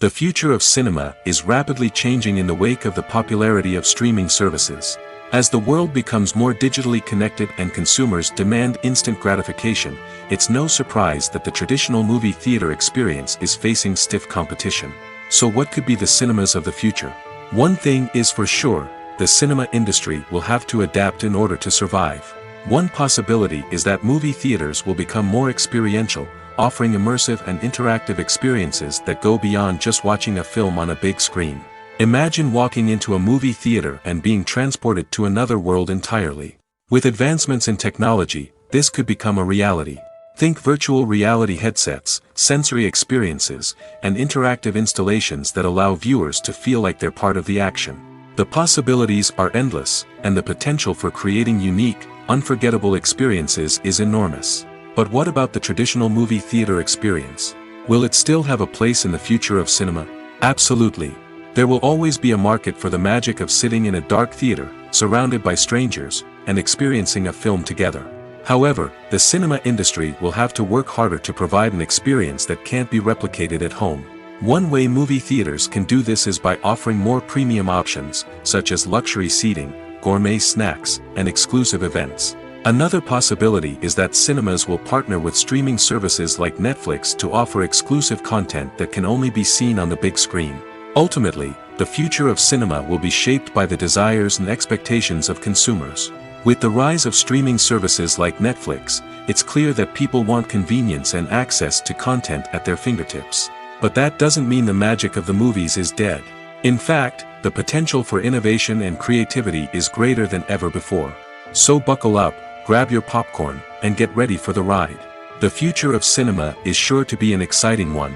The future of cinema is rapidly changing in the wake of the popularity of streaming services. As the world becomes more digitally connected and consumers demand instant gratification, it's no surprise that the traditional movie theater experience is facing stiff competition. So what could be the cinemas of the future? One thing is for sure, the cinema industry will have to adapt in order to survive. One possibility is that movie theaters will become more experiential, offering immersive and interactive experiences that go beyond just watching a film on a big screen. Imagine walking into a movie theater and being transported to another world entirely. With advancements in technology, this could become a reality. Think virtual reality headsets, sensory experiences, and interactive installations that allow viewers to feel like they're part of the action. The possibilities are endless, and the potential for creating unique, unforgettable experiences is enormous. But what about the traditional movie theater experience? Will it still have a place in the future of cinema? Absolutely. There will always be a market for the magic of sitting in a dark theater, surrounded by strangers, and experiencing a film together. However, the cinema industry will have to work harder to provide an experience that can't be replicated at home. One way movie theaters can do this is by offering more premium options, such as luxury seating, gourmet snacks, and exclusive events. Another possibility is that cinemas will partner with streaming services like Netflix to offer exclusive content that can only be seen on the big screen. Ultimately, the future of cinema will be shaped by the desires and expectations of consumers. With the rise of streaming services like Netflix, it's clear that people want convenience and access to content at their fingertips. But that doesn't mean the magic of the movies is dead. In fact, the potential for innovation and creativity is greater than ever before. So buckle up, grab your popcorn, and get ready for the ride. The future of cinema is sure to be an exciting one.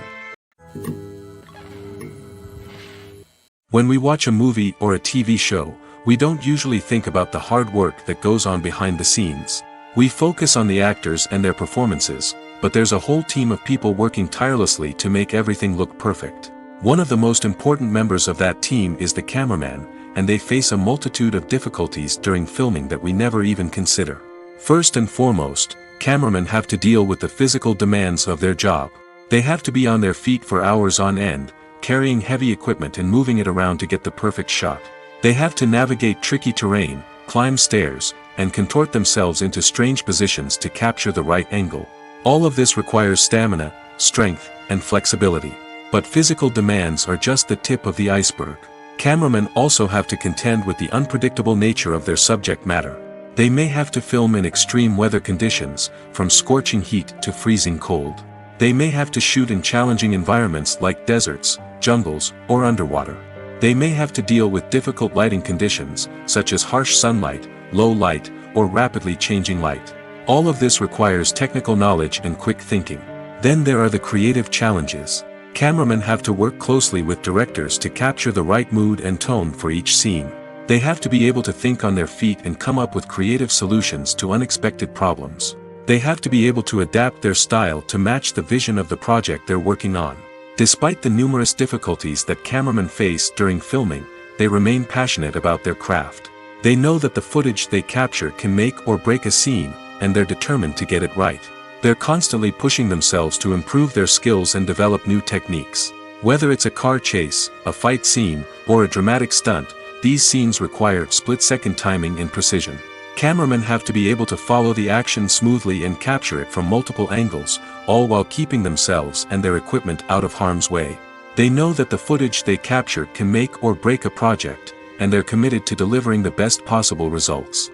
When we watch a movie or a TV show, we don't usually think about the hard work that goes on behind the scenes. We focus on the actors and their performances, but there's a whole team of people working tirelessly to make everything look perfect. One of the most important members of that team is the cameraman, and they face a multitude of difficulties during filming that we never even consider. First and foremost, cameramen have to deal with the physical demands of their job. They have to be on their feet for hours on end, carrying heavy equipment and moving it around to get the perfect shot. They have to navigate tricky terrain, climb stairs, and contort themselves into strange positions to capture the right angle. All of this requires stamina, strength, and flexibility. But physical demands are just the tip of the iceberg. Cameramen also have to contend with the unpredictable nature of their subject matter. They may have to film in extreme weather conditions, from scorching heat to freezing cold. They may have to shoot in challenging environments like deserts, jungles, or underwater. They may have to deal with difficult lighting conditions, such as harsh sunlight, low light, or rapidly changing light. All of this requires technical knowledge and quick thinking. Then there are the creative challenges. Cameramen have to work closely with directors to capture the right mood and tone for each scene. They have to be able to think on their feet and come up with creative solutions to unexpected problems. They have to be able to adapt their style to match the vision of the project they're working on. Despite the numerous difficulties that cameramen face during filming, they remain passionate about their craft. They know that the footage they capture can make or break a scene, and they're determined to get it right. They're constantly pushing themselves to improve their skills and develop new techniques. Whether it's a car chase, a fight scene, or a dramatic stunt, these scenes require split-second timing and precision. Cameramen have to be able to follow the action smoothly and capture it from multiple angles, all while keeping themselves and their equipment out of harm's way. They know that the footage they capture can make or break a project, and they're committed to delivering the best possible results.